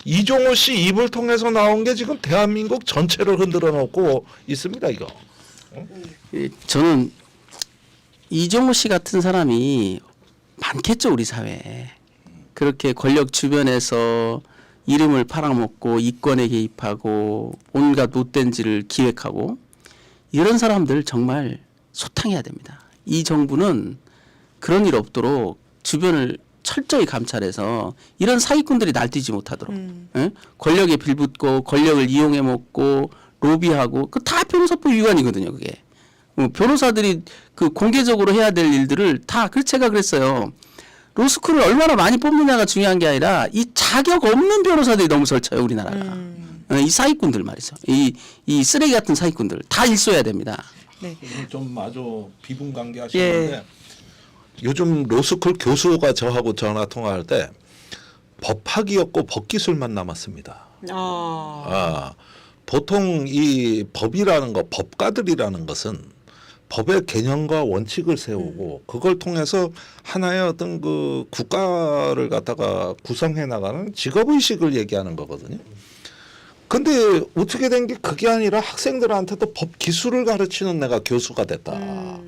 이종호 씨 입을 통해서 나온 게 지금 대한민국 전체를 흔들어 놓고 있습니다. 이거. 저는 이종호 씨 같은 사람이 많겠죠 우리 사회에. 그렇게 권력 주변에서 이름을 팔아먹고 이권에 개입하고 온갖 못된 짓을 기획하고 이런 사람들 정말 소탕해야 됩니다. 이 정부는 그런 일 없도록 주변을 철저히 감찰해서 이런 사기꾼들이 날뛰지 못하도록 예? 권력에 빌붙고 권력을 이용해 먹고 로비하고 그 다 변호사법 위반이거든요. 그게 변호사들이 그 공개적으로 해야 될 일들을 다 제가 그랬어요. 로스쿨을 얼마나 많이 뽑느냐가 중요한 게 아니라 이 자격 없는 변호사들이 너무 설쳐요 우리나라가. 이 사기꾼들 말이죠. 이 쓰레기 같은 사기꾼들 다 일소해야 됩니다. 네. 좀 아주 비분관계하시는데 요즘 로스쿨 교수가 저하고 전화 통화할 때 법학이었고 법기술만 남았습니다. 보통 이 법이라는 거, 법가들이라는 것은 법의 개념과 원칙을 세우고 그걸 통해서 하나의 어떤 그 국가를 갖다가 구성해 나가는 직업의식을 얘기하는 거거든요. 근데 어떻게 된 게 그게 아니라 학생들한테도 법 기술을 가르치는 내가 교수가 됐다.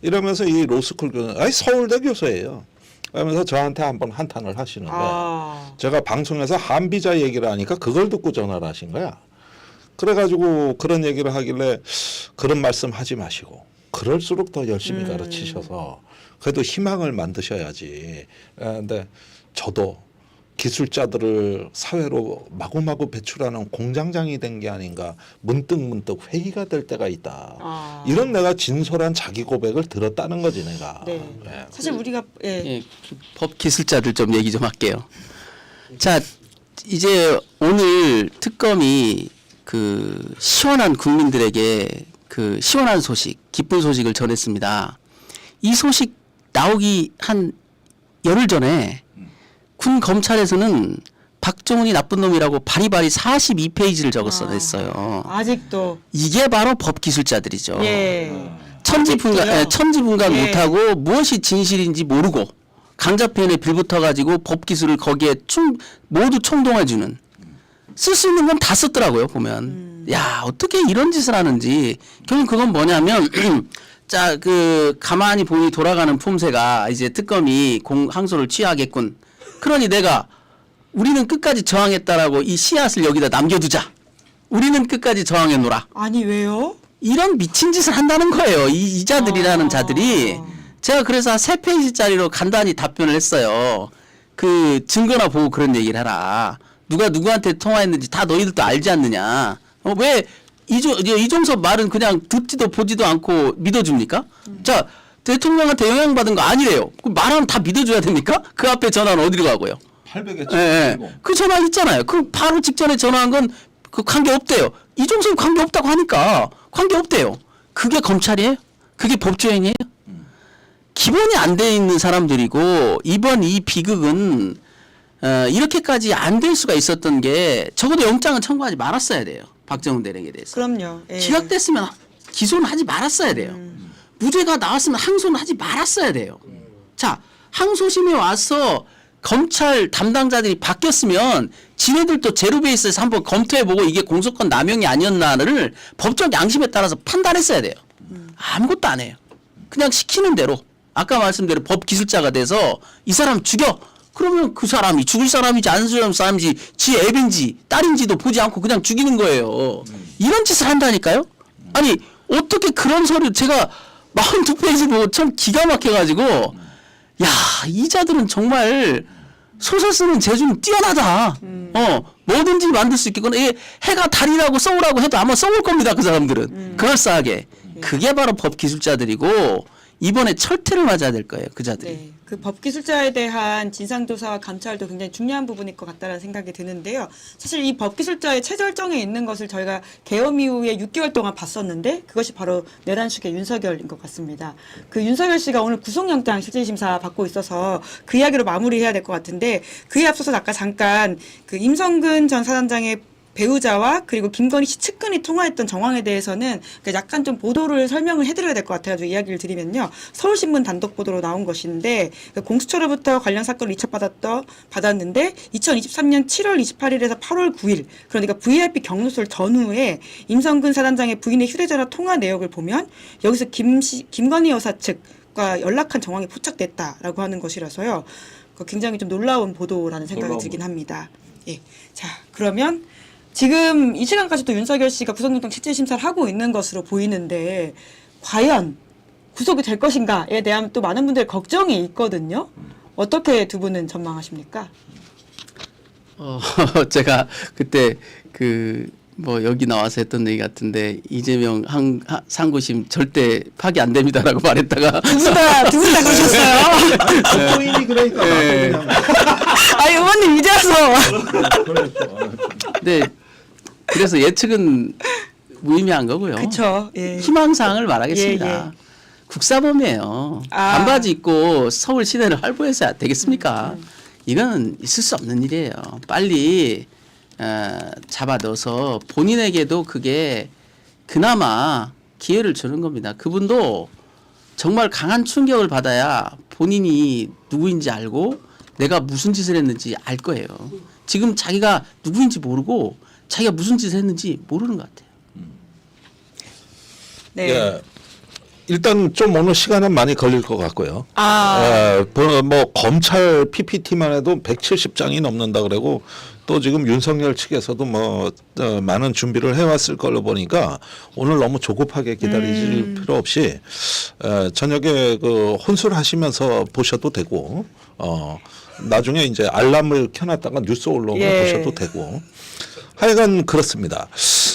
이러면서 이 로스쿨 교수, 서울대 교수예요. 그러면서 저한테 한번 한탄을 하시는데 제가 방송에서 한비자 얘기를 하니까 그걸 듣고 전화를 하신 거야. 그래가지고 그런 얘기를 하길래 그런 말씀 하지 마시고 그럴수록 더 열심히 가르치셔서 그래도 희망을 만드셔야지. 근데 저도 기술자들을 사회로 마구마구 배출하는 공장장이 된 게 아닌가 문득 회의가 될 때가 있다. 이런 내가 진솔한 자기 고백을 들었다는 거지 내가. 네. 사실 우리가 법 기술자들 좀 얘기 좀 할게요. 자, 이제 오늘 특검이 그 시원한 국민들에게 그 시원한 소식, 기쁜 소식을 전했습니다. 이 소식 나오기 한 열흘 전에 군 검찰에서는 박정훈이 나쁜 놈이라고 바리바리 42페이지를 적었어냈어요. 아직도 이게 바로 법 기술자들이죠. 예. 천지분간 예. 못하고 무엇이 진실인지 모르고 강자편에 빌붙어가지고 법 기술을 거기에 모두 총동해주는 쓸 수 있는 건 다 썼더라고요 보면. 야 어떻게 이런 짓을 하는지. 결국 그건 뭐냐면 자 그 가만히 보니 돌아가는 폼새가 이제 특검이 항소를 취하겠군. 그러니 내가 우리는 끝까지 저항했다라고 이 씨앗을 여기다 남겨두자. 우리는 끝까지 저항해 놓라. 아니 왜요? 이런 미친 짓을 한다는 거예요. 이 자들이라는 자들이. 제가 그래서 한 3페이지짜리로 간단히 답변을 했어요. 그 증거나 보고 그런 얘기를 해라. 누가 누구한테 통화했는지 다 너희들도 알지 않느냐. 왜 이종섭 말은 그냥 듣지도 보지도 않고 믿어줍니까? 자, 대통령한테 영향받은 거 아니래요. 그 말하면 다 믿어줘야 됩니까? 그 앞에 전화는 어디로 가고요? 800에 예. 그 전화 있잖아요. 그 바로 직전에 전화한 건 그 관계 없대요. 이종섭이 관계 없다고 하니까 관계 없대요. 그게 검찰이에요? 그게 법조행이에요? 기본이 안 돼 있는 사람들이고 이번 이 비극은 이렇게까지 안 될 수가 있었던 게 적어도 영장은 청구하지 말았어야 돼요. 박정훈 대령에 대해서. 그럼요. 예. 기각됐으면 기소는 하지 말았어야 돼요. 무죄가 나왔으면 항소는 하지 말았어야 돼요. 자, 항소심에 와서 검찰 담당자들이 바뀌었으면 지네들도 제로베이스에서 한번 검토해보고 이게 공소권 남용이 아니었나를 법적 양심에 따라서 판단했어야 돼요. 아무것도 안 해요. 그냥 시키는 대로 아까 말씀대로 법기술자가 돼서 이 사람 죽여. 그러면 그 사람이 죽을 사람이지 안 죽을 사람인지 지 애인지 딸인지도 보지 않고 그냥 죽이는 거예요. 이런 짓을 한다니까요. 아니 어떻게 그런 소리 제가 42페이지 보고 참 기가 막혀가지고 야 이자들은 정말 소설 쓰는 재주는 뛰어나다. 뭐든지 만들 수 있겠구나. 이게 해가 달이라고 써오라고 해도 아마 써올 겁니다. 그 사람들은 그럴싸하게. 그게 바로 법기술자들이고 이번에 철퇴를 맞아야 될 거예요. 그 자들이. 네, 그 법기술자에 대한 진상조사와 감찰도 굉장히 중요한 부분일 것 같다는 생각이 드는데요. 사실 이 법기술자의 최절정에 있는 것을 저희가 계엄 이후에 6개월 동안 봤었는데 그것이 바로 내란숙의 윤석열인 것 같습니다. 그 윤석열 씨가 오늘 구속영장 실질심사 받고 있어서 그 이야기로 마무리해야 될 것 같은데 그에 앞서서 아까 잠깐 그 임성근 전 사단장의 배우자와 그리고 김건희 씨 측근이 통화했던 정황에 대해서는 약간 좀 보도를 설명을 해드려야 될 것 같아가지고 이야기를 드리면요. 서울신문 단독 보도로 나온 것인데 공수처로부터 관련 사건을 받았는데 2023년 7월 28일에서 8월 9일 그러니까 VIP 경로설 전후에 임성근 사단장의 부인의 휴대전화 통화 내역을 보면 여기서 김건희 여사 측과 연락한 정황이 포착됐다라고 하는 것이라서요. 굉장히 좀 놀라운 보도라는 생각이 들긴 합니다. 예. 자, 그러면 지금 이 시간까지도 윤석열 씨가 구속영장 실질심사를 하고 있는 것으로 보이는데 과연 구속이 될 것인가에 대한 또 많은 분들의 걱정이 있거든요. 어떻게 두 분은 전망하십니까? 제가 그때 뭐 여기 나와서 했던 얘기 같은데 이재명 상고심 절대 파기 안 됩니다라고 말했다가 두 분 다 그러셨어요. 본인이 그러니까 그냥 아니 의원님 이제 와서. 네. 그래서 예측은 무의미한 거고요. 그렇죠. 예. 희망사항을 말하겠습니다. 예, 예. 국사범이에요. 반바지 입고 서울 시내를 활보해서 되겠습니까? 이건 있을 수 없는 일이에요. 빨리 잡아 넣어서 본인에게도 그게 그나마 기회를 주는 겁니다. 그분도 정말 강한 충격을 받아야 본인이 누구인지 알고 내가 무슨 짓을 했는지 알 거예요. 지금 자기가 누구인지 모르고 자기가 무슨 짓을 했는지 모르는 것 같아요. 네. 예. 일단 좀 오늘 시간은 많이 걸릴 것 같고요. 뭐 검찰 PPT만 해도 170장이 넘는다 그러고 또 지금 윤석열 측에서도 뭐 많은 준비를 해왔을 걸로 보니까 오늘 너무 조급하게 기다리실 필요 없이 저녁에 그 혼술하시면서 보셔도 되고 나중에 이제 알람을 켜놨다가 뉴스 올라오면 보셔도 되고 하여간 그렇습니다.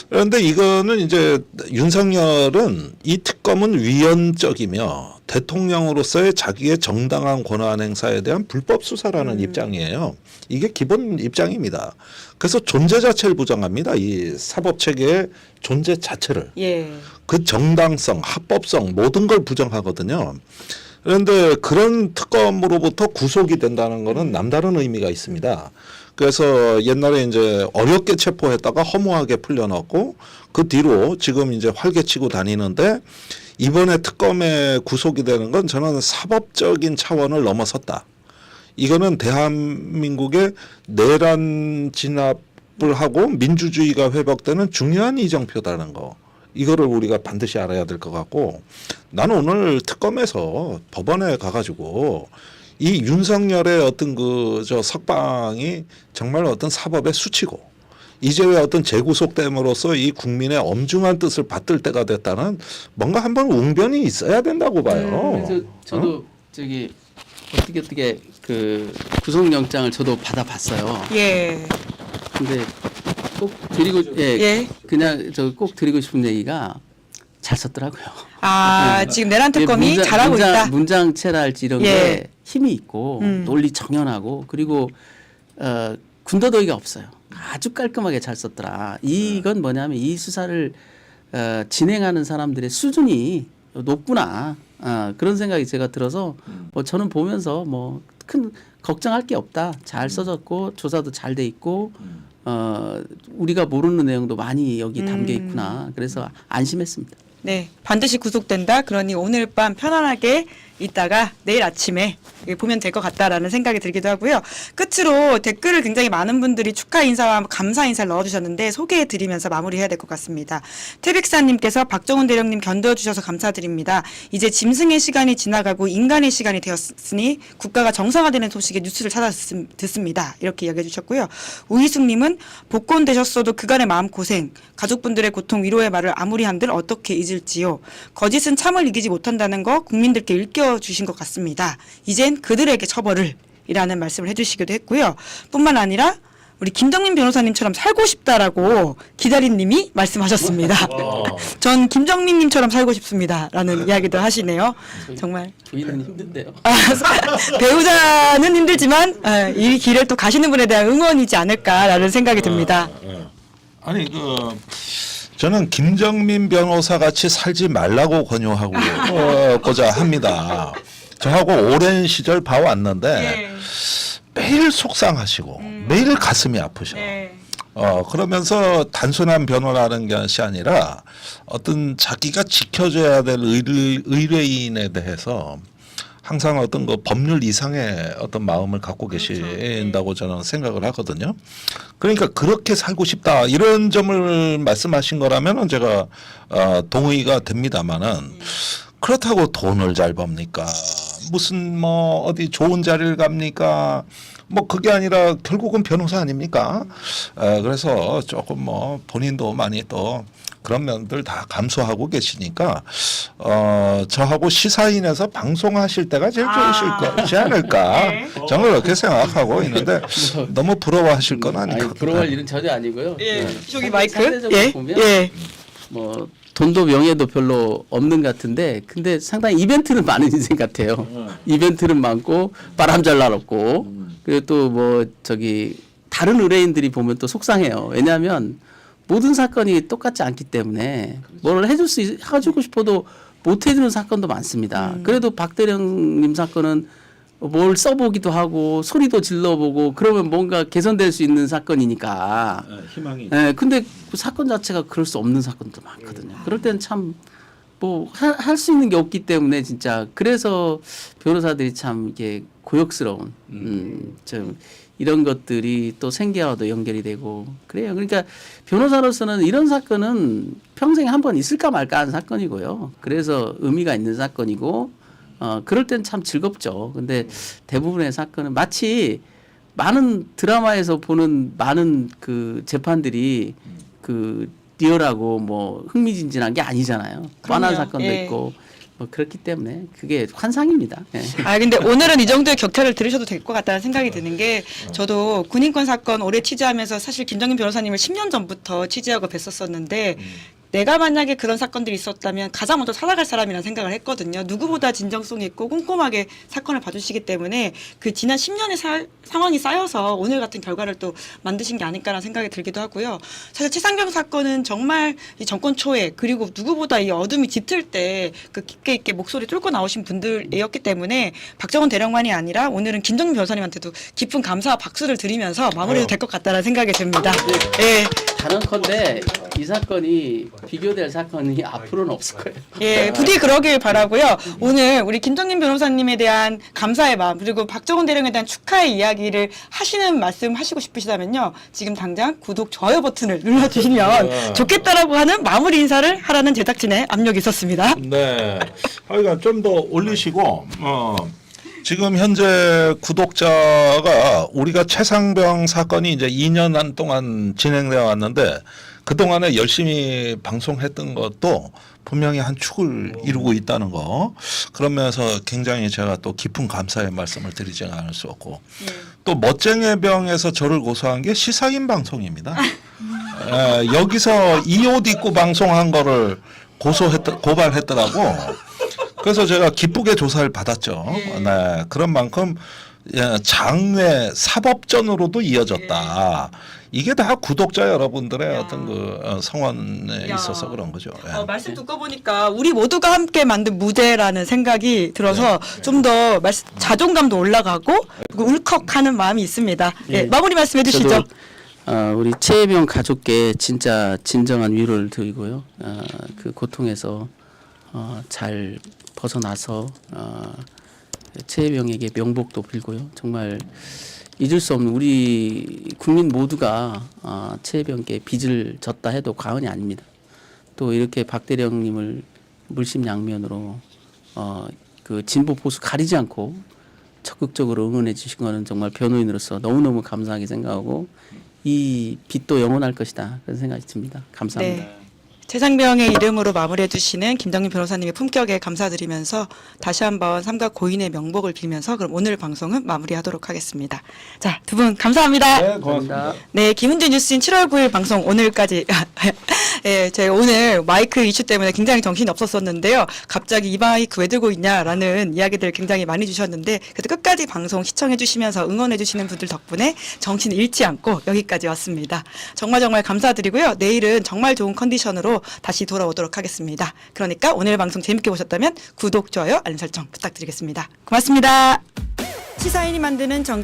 그런데 이거는 이제 윤석열은 이 특검은 위헌적이며 대통령으로서의 자기의 정당한 권한 행사에 대한 불법 수사라는 입장이에요. 이게 기본 입장입니다. 그래서 존재 자체를 부정합니다. 이 사법 체계의 존재 자체를. 예. 그 정당성, 합법성 모든 걸 부정하거든요. 그런데 그런 특검으로부터 구속이 된다는 것은 남다른 의미가 있습니다. 그래서 옛날에 이제 어렵게 체포했다가 허무하게 풀려났고 그 뒤로 지금 이제 활개치고 다니는데 이번에 특검에 구속이 되는 건 저는 사법적인 차원을 넘어섰다. 이거는 대한민국의 내란 진압을 하고 민주주의가 회복되는 중요한 이정표다는 거. 이거를 우리가 반드시 알아야 될 것 같고 나는 오늘 특검에서 법원에 가가지고 이 윤석열의 어떤 그 저 석방이 정말 어떤 사법의 수치고 이제의 어떤 재구속됨으로써 이 국민의 엄중한 뜻을 받들 때가 됐다는 뭔가 한번 웅변이 있어야 된다고 봐요. 그래서 저도 저기 어떻게 그 구속영장을 저도 받아봤어요. 예. 근데 꼭 드리고 예. 그냥 저 꼭 드리고 싶은 얘기가 잘 썼더라고요. 아, 지금 내란 특검이 문장- 잘하고 문장- 있다. 문장체랄지 이런 예. 게 힘이 있고 음. 논리 정연하고 그리고 군더더기가 없어요. 아주 깔끔하게 잘 썼더라. 이건 뭐냐면 이 수사를 진행하는 사람들의 수준이 높구나. 그런 생각이 제가 들어서 뭐 저는 보면서 뭐 큰 걱정할 게 없다. 잘 써졌고 조사도 잘 돼 있고 우리가 모르는 내용도 많이 여기 담겨 있구나. 그래서 안심했습니다. 네, 반드시 구속된다. 그러니 오늘 밤 편안하게 있다가 내일 아침에 보면 될 것 같다라는 생각이 들기도 하고요. 끝으로 댓글을 굉장히 많은 분들이 축하 인사와 감사 인사를 넣어주셨는데 소개해드리면서 마무리해야 될 것 같습니다. 태백사님께서 박정훈 대령님 견뎌주셔서 감사드립니다. 이제 짐승의 시간이 지나가고 인간의 시간이 되었으니 국가가 정상화되는 소식에 뉴스를 찾아 듣습니다. 이렇게 이야기해 주셨고요. 우희숙님은 복권되셨어도 그간의 마음고생, 가족분들의 고통 위로의 말을 아무리 한들 어떻게 잊을지요. 거짓은 참을 이기지 못한다는 거 국민들께 일깨워주신 것 같습니다. 이젠 그들에게 처벌을 이라는 말씀을 해주시기도 했고요. 뿐만 아니라 우리 김정민 변호사님처럼 살고 싶다라고 기다린님이 말씀하셨습니다. 전 김정민님처럼 살고 싶습니다라는 이야기도 하시네요. 정말 부인은 힘든데요. 배우자는 힘들지만 이 길을 또 가시는 분에 대한 응원이지 않을까라는 생각이 듭니다. 아니 저는 김정민 변호사 같이 살지 말라고 권유하고자 합니다. 저하고 오랜 시절 봐왔는데 매일 속상하시고 매일 가슴이 아프셔. 그러면서 단순한 변호라는 것이 아니라 어떤 자기가 지켜줘야 될 의뢰인에 대해서 항상 어떤 그 법률 이상의 어떤 마음을 갖고 계신다고 저는 생각을 하거든요. 그러니까 그렇게 살고 싶다 이런 점을 말씀하신 거라면은 제가 동의가 됩니다만은 그렇다고 돈을 잘 법니까? 무슨 뭐 어디 좋은 자리를 갑니까? 뭐 그게 아니라 결국은 변호사 아닙니까? 그래서 조금 뭐 본인도 많이 또 그런 면들 다 감수하고 계시니까 저하고 시사인에서 방송하실 때가 제일 좋으실 것이지 않을까 저는 그렇게 생각하고 있는데 너무 부러워하실 건 아니거든요. 부러워할 일은 전혀 아니고요. 저기 마이크. 상대적으로 보면 뭐 돈도 명예도 별로 없는 것 같은데 근데 상당히 이벤트는 많은 인생 같아요. 이벤트는 많고 바람 잘 날았고 그리고 또 뭐 저기 다른 의뢰인들이 보면 또 속상해요. 왜냐하면 모든 사건이 똑같지 않기 때문에 뭘 해주고 싶어도 못 해주는 사건도 많습니다. 그래도 박대령님 사건은 뭘 써보기도 하고 소리도 질러보고 그러면 뭔가 개선될 수 있는 사건이니까. 희망이. 네, 근데 그 사건 자체가 그럴 수 없는 사건도 많거든요. 그럴 때는 참 뭐 할 수 있는 게 없기 때문에 진짜 그래서 변호사들이 참 이게 고역스러운 좀 이런 것들이 또 생계와도 연결이 되고 그래요. 그러니까 변호사로서는 이런 사건은 평생에 한 번 있을까 말까 하는 사건이고요. 그래서 의미가 있는 사건이고 그럴 땐 참 즐겁죠. 근데 대부분의 사건은 마치 많은 드라마에서 보는 많은 그 재판들이 그 리얼하고 뭐 흥미진진한 게 아니잖아요. 뻔한 사건도 있고 뭐 그렇기 때문에 그게 환상입니다. 예. 근데 오늘은 이 정도의 격차를 들으셔도 될 것 같다는 생각이 드는 게 저도 군인권 사건 오래 취재하면서 사실 김정민 변호사님을 10년 전부터 취재하고 뵀었었는데 내가 만약에 그런 사건들이 있었다면 가장 먼저 살아갈 사람이라는 생각을 했거든요. 누구보다 진정성 있고 꼼꼼하게 사건을 봐주시기 때문에 그 지난 10년의 상황이 쌓여서 오늘 같은 결과를 또 만드신 게 아닐까라는 생각이 들기도 하고요. 사실 최상병 사건은 정말 이 정권 초에 그리고 누구보다 이 어둠이 짙을 때 그 깊게 있게 목소리 뚫고 나오신 분들이었기 때문에 박정훈 대령만이 아니라 오늘은 김정민 변호사님한테도 깊은 감사와 박수를 드리면서 마무리도 될 것 같다는 생각이 듭니다. 예. 단언컨대 이 사건이 비교될 사건이 앞으로는 없을 거예요. 예, 부디 그러길 바라고요. 오늘 우리 김정민 변호사님에 대한 감사의 마음 그리고 박정훈 대령에 대한 축하의 이야기를 하시는 말씀 하시고 싶으시다면요. 지금 당장 구독, 좋아요 버튼을 눌러주시면 좋겠다라고 하는 마무리 인사를 하라는 제작진의 압력이 있었습니다. 네. 그러니까 좀 더 올리시고 지금 현재 구독자가 우리가 최상병 사건이 이제 2년 한 동안 진행되어 왔는데 그 동안에 열심히 방송했던 것도 분명히 한 축을 이루고 있다는 거. 그런 면에서 굉장히 제가 또 깊은 감사의 말씀을 드리지 않을 수 없고 또 멋쟁이 병에서 저를 고소한 게 시사인 방송입니다. 여기서 이 옷 입고 방송한 거를 고발했더라고. 그래서 제가 기쁘게 조사를 받았죠. 네, 그런 만큼 장외 사법전으로도 이어졌다. 이게 다 구독자 여러분들의 어떤 그 성원에 있어서 그런 거죠. 예. 말씀 듣고 보니까 우리 모두가 함께 만든 무대라는 생각이 들어서 좀 더 자존감도 올라가고 그리고 울컥하는 마음이 있습니다. 예, 마무리 말씀해 주시죠. 저도, 우리 최혜병 가족께 진짜 진정한 위로를 드리고요. 그 고통에서 잘 벗어나서 최혜병에게 명복도 빌고요. 정말 잊을 수 없는 우리 국민 모두가 최혜병께 빚을 졌다 해도 과언이 아닙니다. 또 이렇게 박대령님을 물심양면으로 그 진보 보수 가리지 않고 적극적으로 응원해 주신 거는 정말 변호인으로서 너무너무 감사하게 생각하고 이 빚도 영원할 것이다 그런 생각이 듭니다. 감사합니다. 네. 최상병의 이름으로 마무리해 주시는 김정민 변호사님의 품격에 감사드리면서 다시 한번 삼가 고인의 명복을 빌면서 그럼 오늘 방송은 마무리하도록 하겠습니다. 자, 두 분 감사합니다. 네, 고맙습니다. 네, 김은지 뉴스인 7월 9일 방송 오늘까지. 예, 제가 오늘 마이크 이슈 때문에 굉장히 정신이 없었었는데요. 갑자기 이 마이크 왜 들고 있냐라는 이야기들을 굉장히 많이 주셨는데 그래도 끝까지 방송 시청해 주시면서 응원해 주시는 분들 덕분에 정신을 잃지 않고 여기까지 왔습니다. 정말 감사드리고요. 내일은 정말 좋은 컨디션으로 다시 돌아오도록 하겠습니다. 그러니까 오늘 방송 재밌게 보셨다면 구독, 좋아요, 알림 설정 부탁드리겠습니다. 고맙습니다. 시사인이 만드는 정치